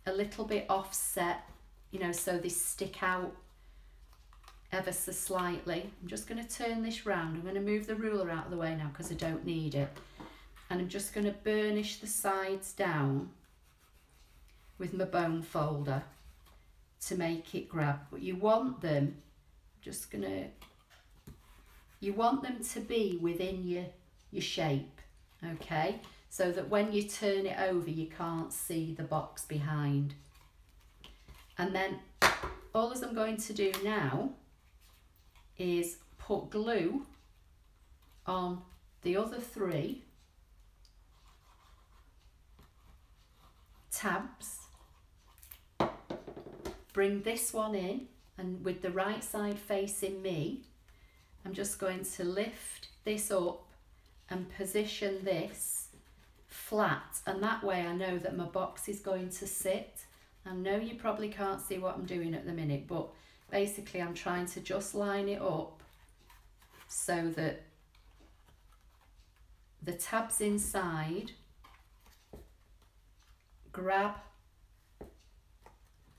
a little bit offset, you know, so they stick out ever so slightly. I'm just going to turn this round. I'm going to move the ruler out of the way now because I don't need it. And I'm just going to burnish the sides down with my bone folder to make it grab. But you want them, you want them to be within your shape, okay? So that when you turn it over, you can't see the box behind. And then all I'm going to do now is put glue on the other 3 tabs, bring this one in, and with the right side facing me, I'm just going to lift this up and position this flat, and that way I know that my box is going to sit. I know you probably can't see what I'm doing at the minute, but basically I'm trying to just line it up so that the tabs inside grab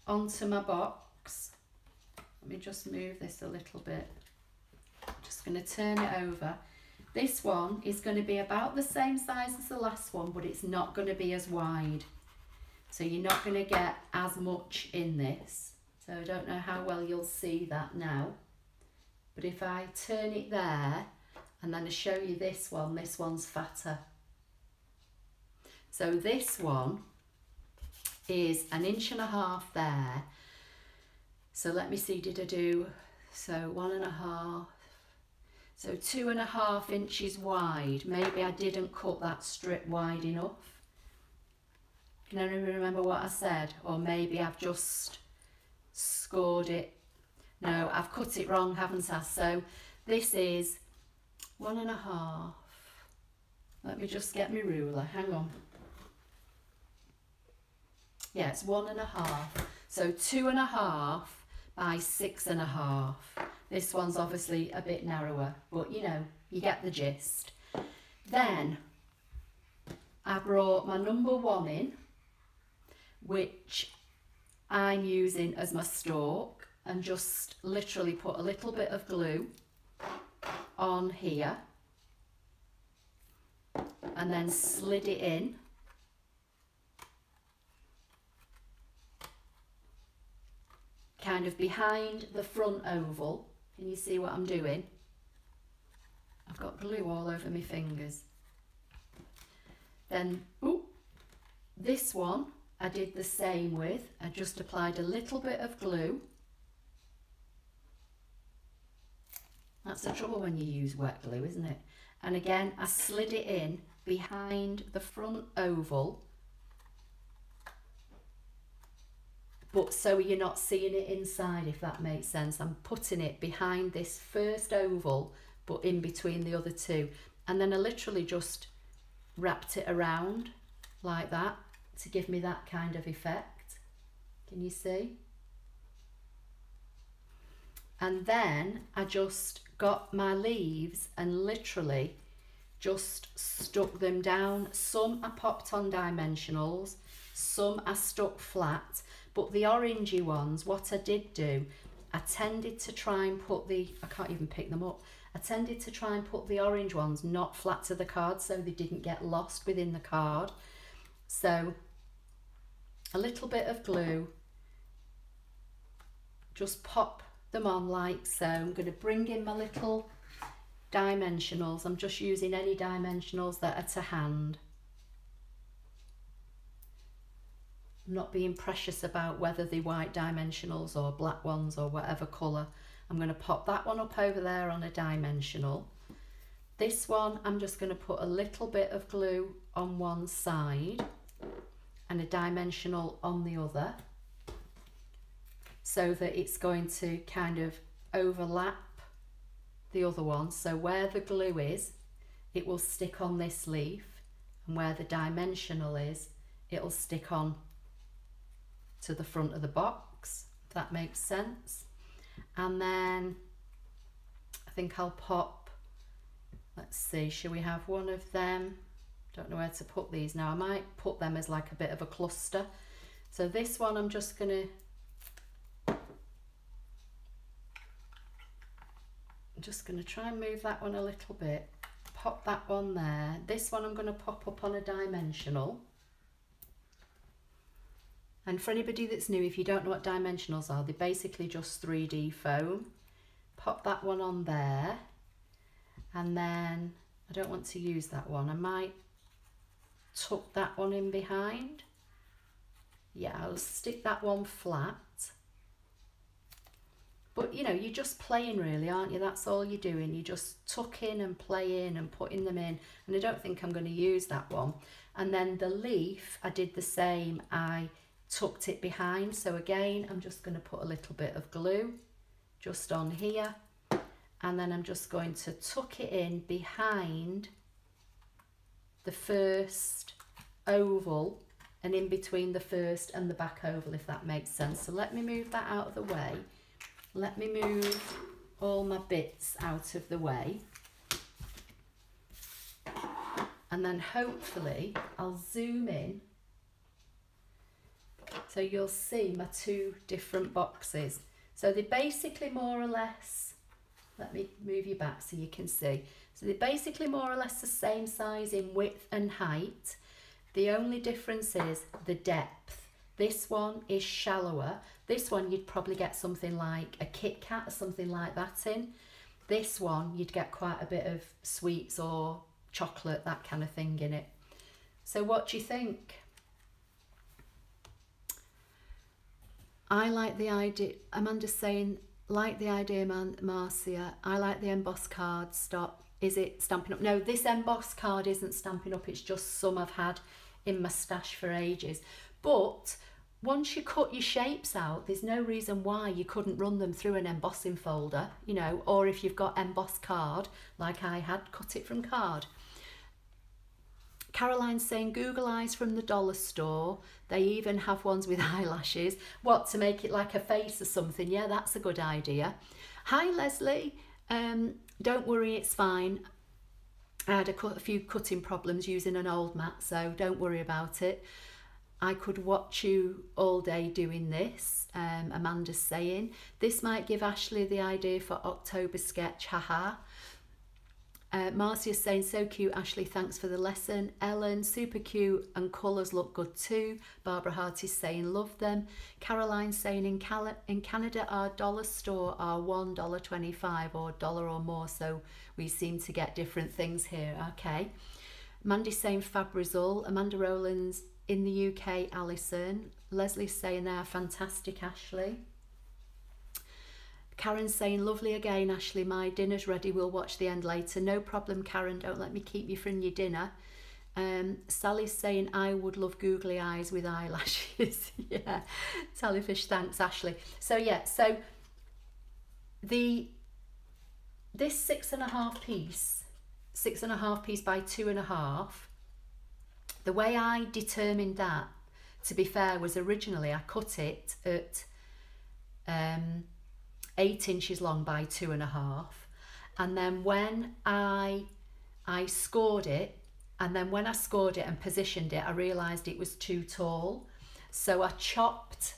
onto my box. Let me just move this a little bit. I'm just going to turn it over. This one is going to be about the same size as the last one, but it's not going to be as wide. So you're not going to get as much in this. So I don't know how well you'll see that now. But if I turn it there, And then I show you this one's fatter. So this one is 1.5 inches there. So let me see, did I do, so 1.5, so 2.5 inches wide. Maybe I didn't cut that strip wide enough. Can anyone remember what I said? Or maybe I've just scored it. No, I've cut it wrong, haven't I? So this is 1.5. Let me just get my ruler, hang on. Yeah, it's 1.5. So 2.5 by 6.5. This one's obviously a bit narrower, but you know, you get the gist. Then I brought my number 1 in, which I'm using as my stalk, and just literally put a little bit of glue on here and then slid it in. Kind of behind the front oval. Can you see what I'm doing? I've got glue all over my fingers. Then, this one I did the same with. I just applied a little bit of glue. That's the trouble when you use wet glue, isn't it? And again, I slid it in behind the front oval, but so you're not seeing it inside, if that makes sense. I'm putting it behind this first oval, but in between the other two. And then I literally just wrapped it around like that to give me that kind of effect. Can you see? And then I just got my leaves and literally just stuck them down. Some I popped on dimensionals, some I stuck flat, but the orangey ones, what I did do, I tended to try and put I can't even pick them up, I tended to try and put the orange ones not flat to the card so they didn't get lost within the card. So a little bit of glue, just pop them on like so. I'm going to bring in my little dimensionals. I'm just using any dimensionals that are to hand. I'm not being precious about whether they're white dimensionals or black ones or whatever colour. I'm going to pop that one up over there on a dimensional. This one I'm just going to put a little bit of glue on one side and a dimensional on the other, so that it's going to kind of overlap the other one. So where the glue is, it will stick on this leaf, and where the dimensional is, it'll stick on to the front of the box, if that makes sense. And then I think I'll pop, let's see, shall we have one of them? Don't know where to put these now. I might put them as like a bit of a cluster. So this one I'm just going to try and move that one a little bit, pop that one there. This one I'm going to pop up on a dimensional. And for anybody that's new, if you don't know what dimensionals are, they're basically just 3D foam. Pop that one on there, and then I don't want to use that one. I might tuck that one in behind. Yeah, I'll stick that one flat. But you know, you're just playing really, aren't you? That's all you're doing. You're just tucking and playing and putting them in. And I don't think I'm going to use that one. And then the leaf, I did the same. I tucked it behind. So again, I'm just going to put a little bit of glue just on here. And then I'm just going to tuck it in behind the first oval and in between the first and the back oval, if that makes sense. So let me move that out of the way. Let me move all my bits out of the way. And then hopefully I'll zoom in so you'll see my two different boxes. So they're basically more or less, let me move you back so you can see. So they're basically more or less the same size in width and height. The only difference is the depth. This one is shallower. This one you'd probably get something like a Kit Kat or something like that in. This one, you'd get quite a bit of sweets or chocolate, that kind of thing in it. So what do you think? I like the idea, Amanda's saying, like the idea, Marcia. I like the embossed card. Stop. Is it Stampin' Up? No, this embossed card isn't Stampin' Up. It's just some I've had in my stash for ages. But once you cut your shapes out, there's no reason why you couldn't run them through an embossing folder, you know, or if you've got embossed card, like I had, cut it from card. Caroline's saying Google eyes from the dollar store. They even have ones with eyelashes. What, to make it like a face or something? Yeah, that's a good idea. Hi, Leslie. Don't worry, it's fine. I had a few cutting problems using an old mat, so don't worry about it. I could watch you all day doing this, Amanda's saying. This might give Ashley the idea for October sketch, haha. Marcia's saying, so cute, Ashley, thanks for the lesson. Ellen, super cute and colours look good too. Barbara Hart is saying, love them. Caroline's saying, in Canada, our dollar store are $1.25 or dollar or more, so we seem to get different things here. Okay. Mandy's saying, Fabrizal. Amanda Rowlands, in the UK, Alison. Leslie's saying, they are fantastic, Ashley. Karen's saying, lovely again, Ashley, my dinner's ready, we'll watch the end later. No problem, Karen, don't let me keep you from your dinner. Sally's saying, I would love googly eyes with eyelashes. Yeah, Tallyfish, thanks, Ashley. So yeah, so this 6.5 piece by 2.5, the way I determined that, to be fair, was originally I cut it at 8 inches long by 2.5, and then when I scored it, and positioned it, I realised it was too tall, so I chopped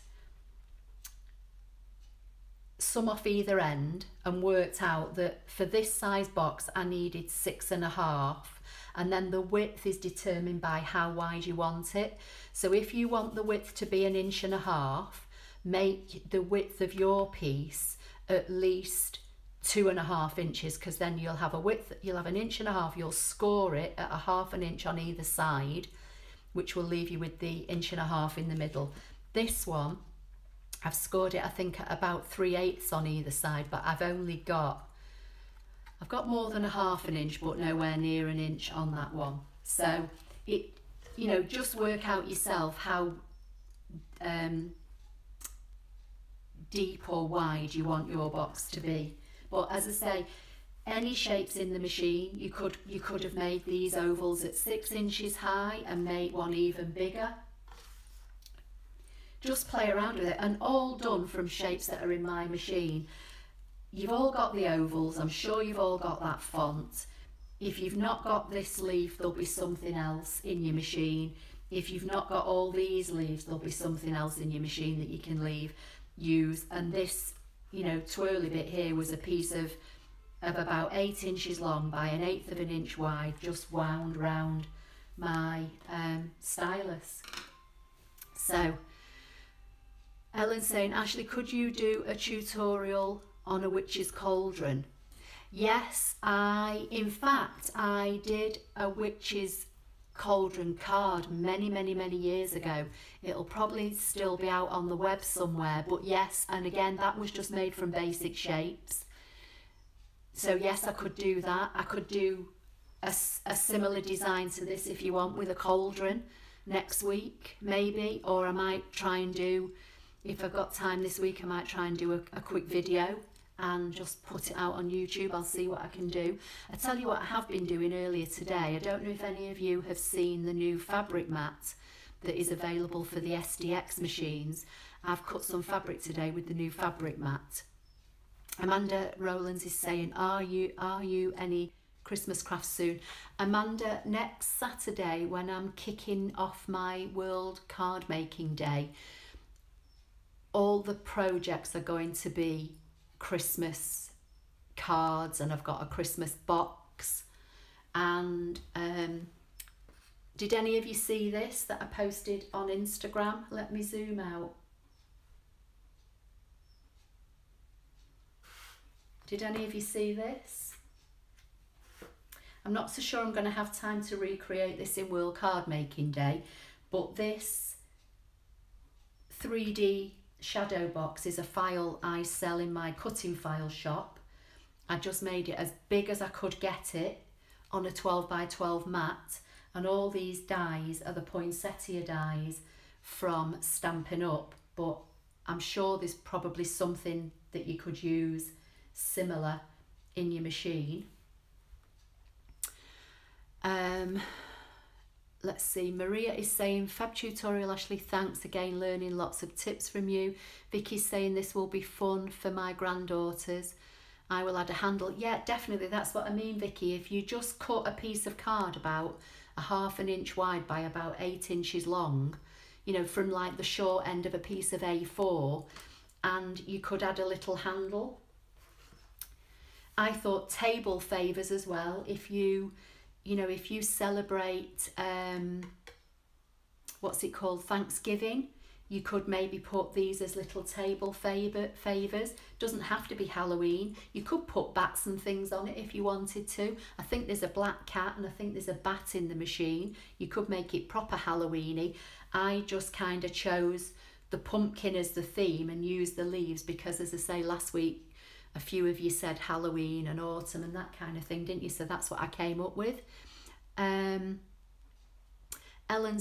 some off either end and worked out that for this size box I needed 6.5, and then the width is determined by how wide you want it. So if you want the width to be 1.5 inches, make the width of your piece at least 2.5 inches, because then you'll have a width, you'll have 1.5 inches, you'll score it at 1/2 inch on either side, which will leave you with the 1.5 inches in the middle. This one, I've scored it, I think, at about 3/8 on either side, but I've got more than 1/2 inch, but nowhere near 1 inch on that one. So it, you know, just work out yourself how deep or wide you want your box to be. But as I say, any shapes in the machine, you could have made these ovals at 6 inches high and made one even bigger. Just play around with it, and all done from shapes that are in my machine. You've all got the ovals, I'm sure you've all got that font. If you've not got this leaf, there'll be something else in your machine. If you've not got all these leaves, there'll be something else in your machine that you can use. And this, you know, twirly bit here was a piece of about 8 inches long by 1/8 of an inch wide, just wound round my stylus. So Ellen's saying, Ashley, could you do a tutorial on a witch's cauldron? Yes, in fact I did a witch's cauldron card many years ago. It'll probably still be out on the web somewhere, but yes, and again, that was just made from basic shapes. So yes, I could do that. I could do a similar design to this if you want, with a cauldron next week maybe, or I might try and do, if I've got time this week, I might try and do a quick video and just put it out on YouTube. I'll see what I can do. I tell you what I have been doing earlier today. I don't know if any of you have seen the new fabric mat that is available for the SDX machines. I've cut some fabric today with the new fabric mat. Amanda Rowlands is saying, are you any Christmas crafts soon? Amanda, next Saturday when I'm kicking off my World Card Making Day, all the projects are going to be Christmas cards, and I've got a Christmas box. And did any of you see this that I posted on Instagram? Let me zoom out. Did any of you see this? I'm not so sure I'm going to have time to recreate this in World Card Making Day, but this 3D shadow box is a file I sell in my cutting file shop. I just made it as big as I could get it on a 12 by 12 mat, and all these dies are the poinsettia dies from Stampin' Up, but I'm sure there's probably something that you could use similar in your machine. Let's see, Maria is saying, fab tutorial Ashley, thanks again, learning lots of tips from you. Vicky's saying this will be fun for my granddaughters. I will add a handle. Yeah, definitely, that's what I mean, Vicky. If you just cut a piece of card about a ½ an inch wide by about 8 inches long, you know, from like the short end of a piece of A4, and you could add a little handle. I thought table favours as well. If you know, if you celebrate, what's it called, Thanksgiving, you could maybe put these as little table favours. Doesn't have to be Halloween. You could put bats and things on it if you wanted to. I think there's a black cat and I think there's a bat in the machine. You could make it proper Halloweeny. I just kind of chose the pumpkin as the theme and used the leaves because, as I say, last week a few of you said Halloween and autumn and that kind of thing, didn't you? So that's what I came up with. Ellen's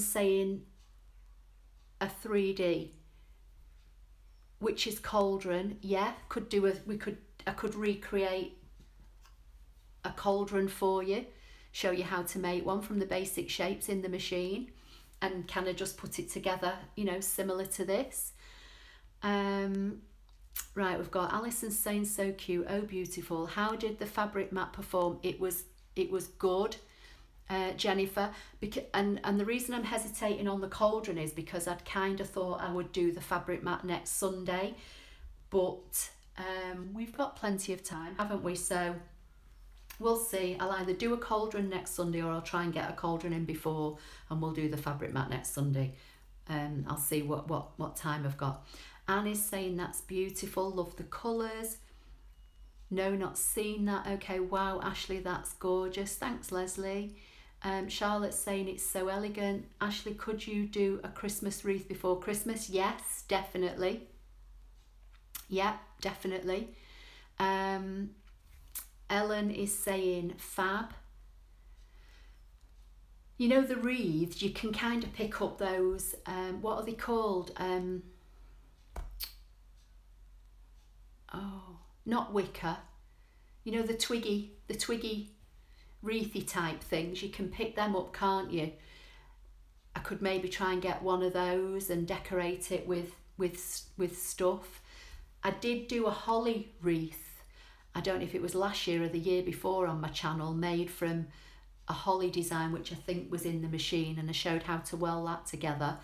saying a 3D, which is cauldron. Yeah, I could recreate a cauldron for you, show you how to make one from the basic shapes in the machine, and kind of just put it together, you know, similar to this. Right, we've got Alison saying, so cute, oh beautiful. How did the fabric mat perform? It was good, Jennifer. And the reason I'm hesitating on the cauldron is because I'd kind of thought I would do the fabric mat next Sunday, but we've got plenty of time, haven't we? So we'll see. I'll either do a cauldron next Sunday or I'll try and get a cauldron in before, and we'll do the fabric mat next Sunday. I'll see what time I've got. Anne is saying that's beautiful, love the colours. No, not seen that. Okay, wow, Ashley, that's gorgeous. Thanks, Leslie. Charlotte's saying it's so elegant. Ashley, could you do a Christmas wreath before Christmas? Yes, definitely. Yeah, definitely. Ellen is saying fab. You know, the wreaths, you can kind of pick up those, what are they called? Oh, not wicker. You know, the twiggy wreathy type things, you can pick them up, can't you? I could maybe try and get one of those and decorate it with stuff. I did do a holly wreath. I don't know if it was last year or the year before on my channel, made from a holly design, which I think was in the machine, and I showed how to weld that together.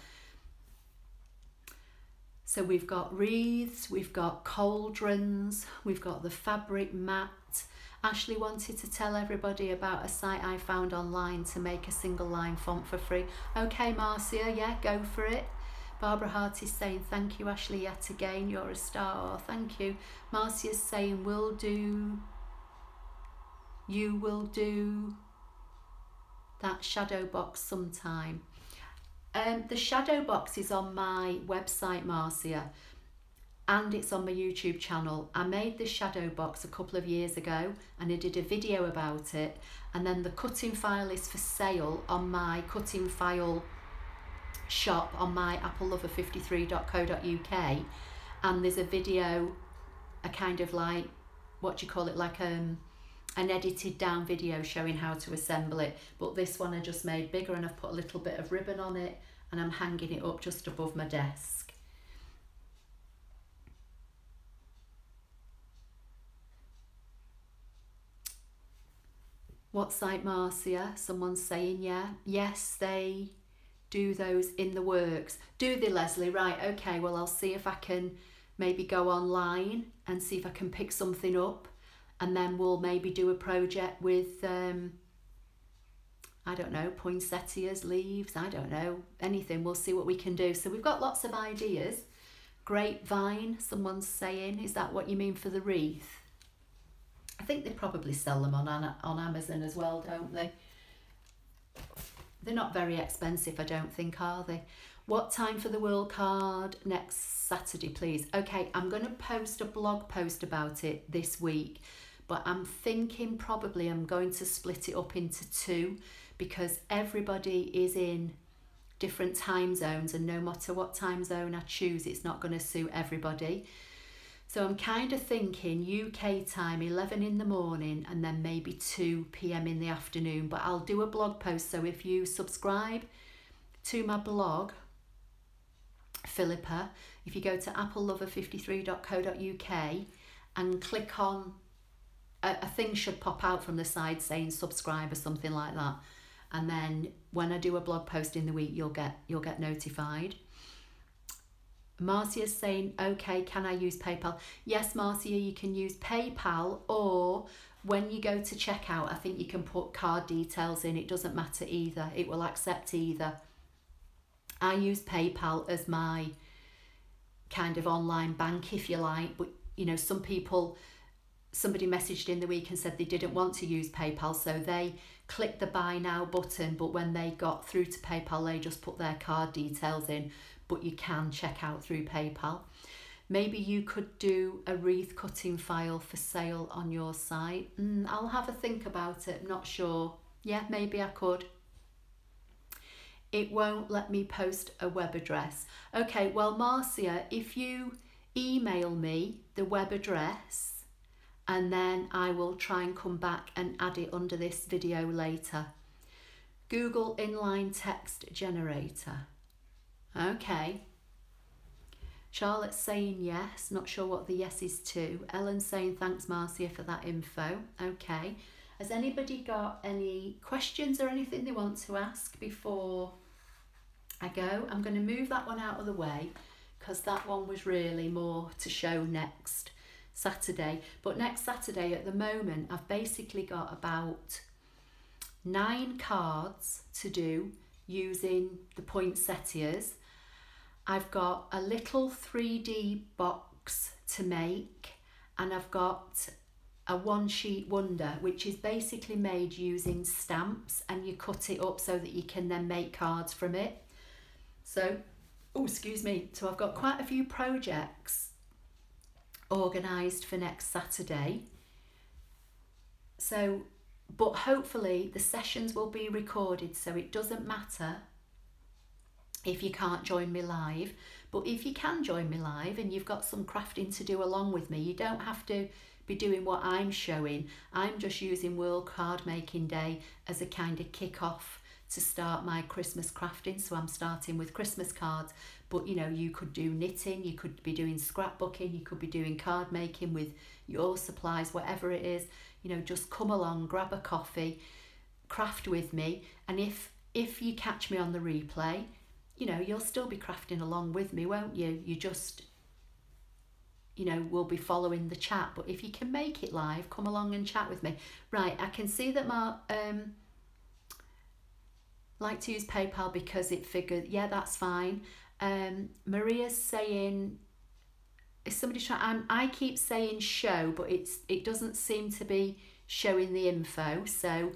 So we've got wreaths, we've got cauldrons, we've got the fabric mat. Ashley wanted to tell everybody about a site I found online to make a single line font for free. Okay, Marcia, yeah, go for it. Barbara Hart is saying, thank you, Ashley, yet again, you're a star. Thank you. Marcia's saying, you will do that shadow box sometime. The shadow box is on my website, Marcia, and it's on my YouTube channel. I made this shadow box a couple of years ago and I did a video about it, and then the cutting file is for sale on my cutting file shop on my applelover53.co.uk, and there's a video, a kind of like, what do you call it, like an edited down video showing how to assemble it. But this one I just made bigger and I've put a little bit of ribbon on it and I'm hanging it up just above my desk. What site, Marcia? Someone's saying, yeah. Yes, they do those in the works. Do they, Leslie? Right, okay, well I'll see if I can maybe go online and see if I can pick something up, and then we'll maybe do a project with I don't know, poinsettias, leaves, I don't know, anything. We'll see what we can do. So we've got lots of ideas. Grapevine, someone's saying, is that what you mean for the wreath? I think they probably sell them on Amazon as well, don't they? They're not very expensive, I don't think, are they? What time for the World Card? Next Saturday, please. Okay, I'm going to post a blog post about it this week, but I'm thinking probably I'm going to split it up into two, because everybody is in different time zones, and no matter what time zone I choose, it's not going to suit everybody. So I'm kind of thinking UK time, 11 in the morning, and then maybe 2 p.m. in the afternoon. But I'll do a blog post, so if you subscribe to my blog, Philippa, if you go to applelover53.co.uk and click on, a thing should pop out from the side saying subscribe or something like that. And then when I do a blog post in the week, you'll get notified. Marcia's saying, okay, can I use PayPal? Yes, Marcia, you can use PayPal, or when you go to checkout, I think you can put card details in. It doesn't matter either. It will accept either. I use PayPal as my kind of online bank, if you like. But, you know, somebody messaged in the week and said they didn't want to use PayPal, so they clicked the buy now button, but when they got through to PayPal, they just put their card details in. But you can check out through PayPal. Maybe you could do a wreath cutting file for sale on your site. I'll have a think about it, I'm not sure. Yeah, maybe I could. It won't let me post a web address. Okay, well, Marcia, if you email me the web address, and then I will try and come back and add it under this video later. Google inline text generator. Okay. Charlotte's saying yes, not sure what the yes is to. Ellen's saying thanks, Marcia, for that info. Okay. Has anybody got any questions or anything they want to ask before I go? I'm going to move that one out of the way, because that one was really more to show next Saturday. But next Saturday, at the moment, I've basically got about 9 cards to do using the poinsettias. I've got a little 3D box to make, and I've got a one sheet wonder, which is basically made using stamps, and you cut it up so that you can then make cards from it. So, oh, excuse me. So I've got quite a few projects organised for next Saturday. So, but hopefully the sessions will be recorded, so it doesn't matter if you can't join me live. But if you can join me live and you've got some crafting to do along with me, you don't have to be doing what I'm showing. I'm just using World Card Making Day as a kind of kick-off to start my Christmas crafting. So I'm starting with Christmas cards, but you know, you could do knitting, you could be doing scrapbooking, you could be doing card making with your supplies, whatever it is. You know, just come along, grab a coffee, craft with me, and if you catch me on the replay, you know, you'll still be crafting along with me, won't you? You just, you know, will be following the chat. But if you can make it live, come along and chat with me. Right, I can see that Mark like to use PayPal because it figured, yeah, that's fine. Maria's saying, is somebody trying? I keep saying show, but it doesn't seem to be showing the info. So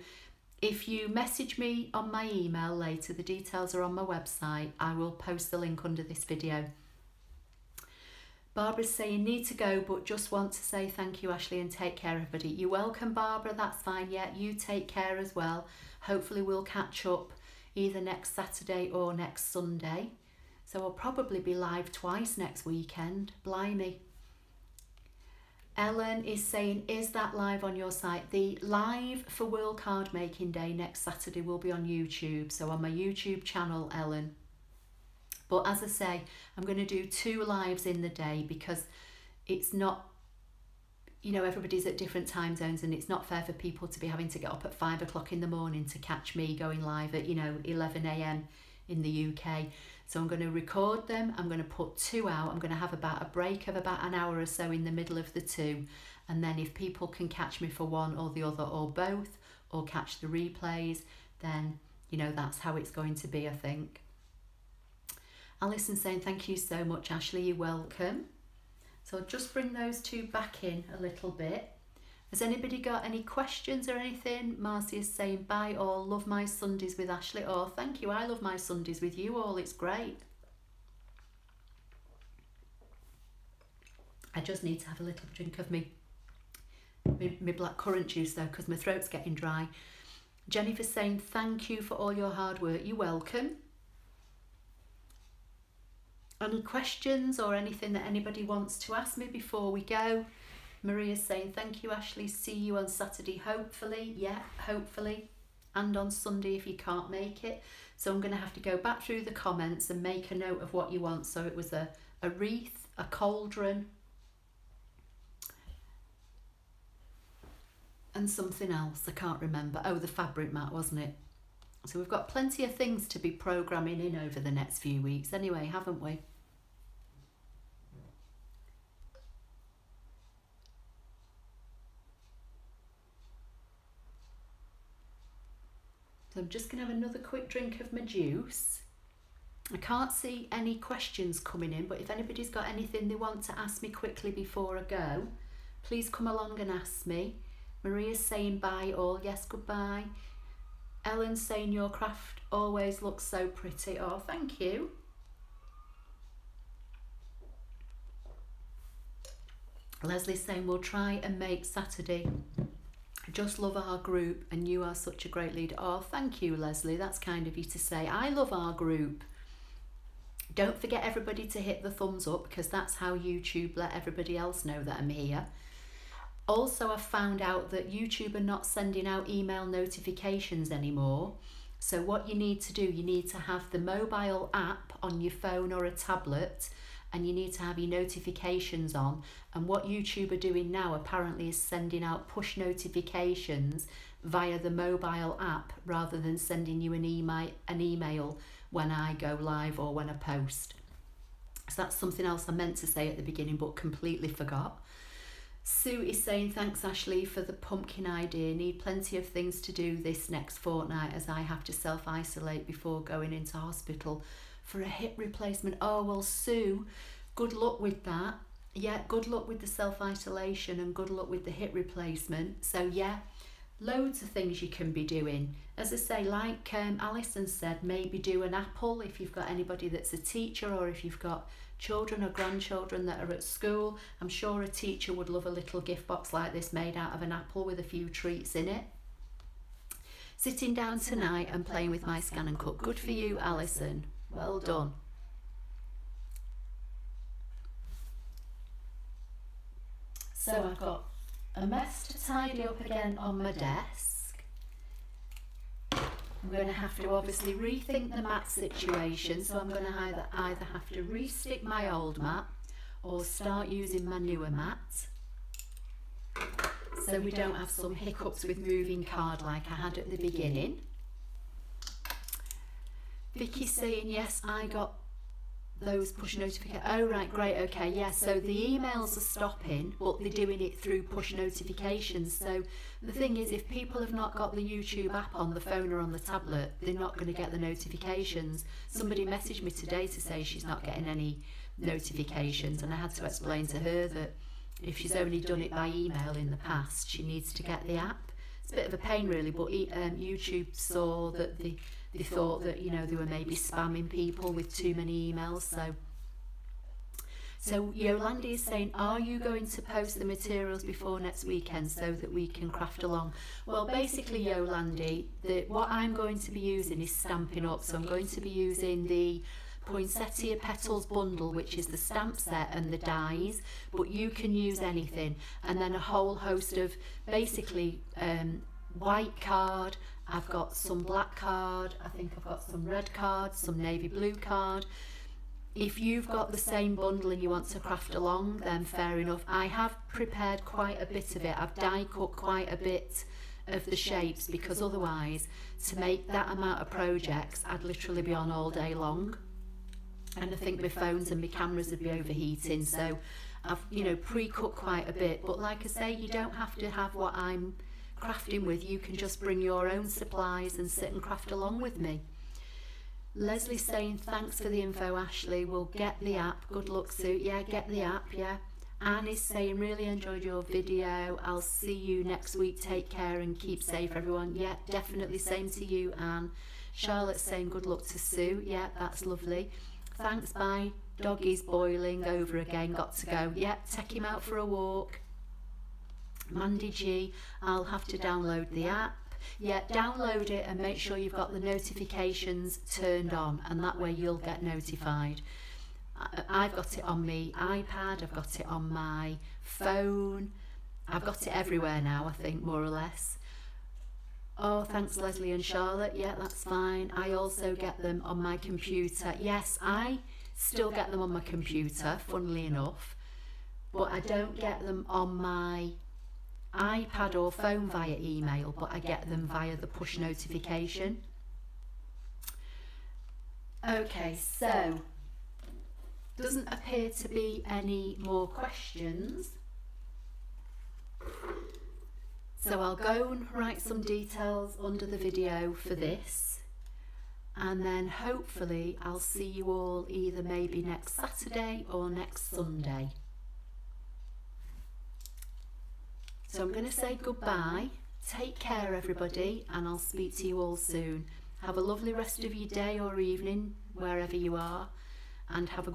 if you message me on my email later, the details are on my website. I will post the link under this video. Barbara's saying, need to go, but just want to say thank you, Ashley, and take care, everybody. You're welcome, Barbara. That's fine. Yeah, you take care as well. Hopefully we'll catch up either next Saturday or next Sunday. So I'll probably be live twice next weekend. Blimey. Ellen is saying, is that live on your site? The live for World Card Making Day next Saturday will be on YouTube. So on my YouTube channel, Ellen. But as I say, I'm going to do 2 lives in the day, because it's not, you know, everybody's at different time zones, and it's not fair for people to be having to get up at 5 o'clock in the morning to catch me going live at, you know, 11 a.m. in the UK. So I'm going to record them. I'm going to put 2 out. I'm going to have about a break of about an hour or so in the middle of the 2. And then if people can catch me for one or the other or both, or catch the replays, then, you know, that's how it's going to be, I think. Alison saying, thank you so much, Ashley. You're welcome. So I'll just bring those 2 back in a little bit. Has anybody got any questions or anything? Marcy is saying, bye all, love my Sundays with Ashley. Oh, thank you. I love my Sundays with you all. It's great. I just need to have a little drink of me black currant juice though, because my throat's getting dry. Jennifer's saying, thank you for all your hard work. You're welcome. Any questions or anything that anybody wants to ask me before we go? Maria's saying, thank you, Ashley. See you on Saturday, hopefully. Yeah, hopefully. And on Sunday if you can't make it. So I'm going to have to go back through the comments and make a note of what you want. So it was a wreath, a cauldron, and something else. I can't remember. Oh, the fabric mat, wasn't it? So we've got plenty of things to be programming in over the next few weeks anyway, haven't we? So I'm just going to have another quick drink of my juice. I can't see any questions coming in, but if anybody's got anything they want to ask me quickly before I go, please come along and ask me. Maria's saying bye all. Yes, goodbye. Ellen's saying your craft always looks so pretty. Oh, thank you. Leslie's saying we'll try and make Saturday. Just love our group and you are such a great leader. Oh, thank you, Leslie. That's kind of you to say. I love our group. Don't forget everybody to hit the thumbs up because that's how YouTube let everybody else know that I'm here. Also, I've found out that YouTube are not sending out email notifications anymore. So what you need to do, you need to have the mobile app on your phone or a tablet, and you need to have your notifications on. And what YouTube are doing now apparently is sending out push notifications via the mobile app rather than sending you an email when I go live or when I post. So that's something else I meant to say at the beginning but completely forgot. Sue is saying, thanks Ashley for the pumpkin idea. Need plenty of things to do this next fortnight as I have to self-isolate before going into hospital for a hip replacement. Oh, well, Sue, good luck with that. Yeah, good luck with the self-isolation and good luck with the hip replacement. So yeah, loads of things you can be doing. As I say, like Alison said, maybe do an apple if you've got anybody that's a teacher or if you've got children or grandchildren that are at school. I'm sure a teacher would love a little gift box like this made out of an apple with a few treats in it. Sitting down tonight and playing with my ScanNCut. Good for you, Alison. Well done. So I've got a mess to tidy up again on my desk. I'm going to have to obviously rethink the mat situation, so I'm going to either have to restick my old mat or start using my newer mat so we don't have some hiccups with moving card like I had at the beginning. Vicky's saying, yes, I got those push notifications. Oh, right, great, okay, yeah, so the emails are stopping, but they're doing it through push notifications. So the thing is, if people have not got the YouTube app on the phone or on the tablet, they're not going to get the notifications. Somebody messaged me today to say she's not getting any notifications, and I had to explain to her that if she's only done it by email in the past, she needs to get the app. It's a bit of a pain really, but YouTube saw that they thought that, you know, they were maybe spamming people with too many emails. So Yolandi is saying, are you going to post the materials before next weekend so that we can craft along? Well, basically, Yolandi, what I'm going to be using is Stampin' Up. So I'm going to be using the Poinsettia Petals bundle, which is the stamp set and the dies, but you can use anything. And then a whole host of basically white card. I've got some black card, I think I've got some red card, some navy blue card. If you've got the same bundle and you want to craft along, then fair enough. I have prepared quite a bit of it. I've die cut quite a bit of the shapes because otherwise, to make that amount of projects, I'd literally be on all day long. And I think my phones and my cameras would be overheating. So I've, you know, pre-cut quite a bit. But like I say, you don't have to have what I'm crafting with. You can just bring your own supplies and sit and craft along with me. Leslie's saying, thanks for the info, Ashley. We'll get the app. Good luck, Sue. Yeah, get the app, yeah. Anne is saying, really enjoyed your video. I'll see you next week. Take care and keep safe, everyone. Yeah, definitely. Same to you, Anne. Charlotte's saying good luck to Sue. Yeah, that's lovely. Thanks, bye. Doggy's boiling over again. Got to go. Yeah, take him out for a walk. Mandy G, I'll have to download the app. Yeah, download it and make sure you've got the notifications turned on, and that way you'll get notified. I've got it on my iPad, I've got it on my phone, I've got it everywhere now, I think, more or less. Oh, thanks Leslie and Charlotte. Yeah, that's fine. I also get them on my computer. Yes, I still get them on my computer, funnily enough, but I don't get them on my iPad or phone via email, but I get them via the push notification. Okay, so doesn't appear to be any more questions, so I'll go and write some details under the video for this, and then hopefully I'll see you all either maybe next Saturday or next Sunday. So I'm going to say goodbye. Take care, everybody, and I'll speak to you all soon. Have a lovely rest of your day or evening, wherever you are, and have a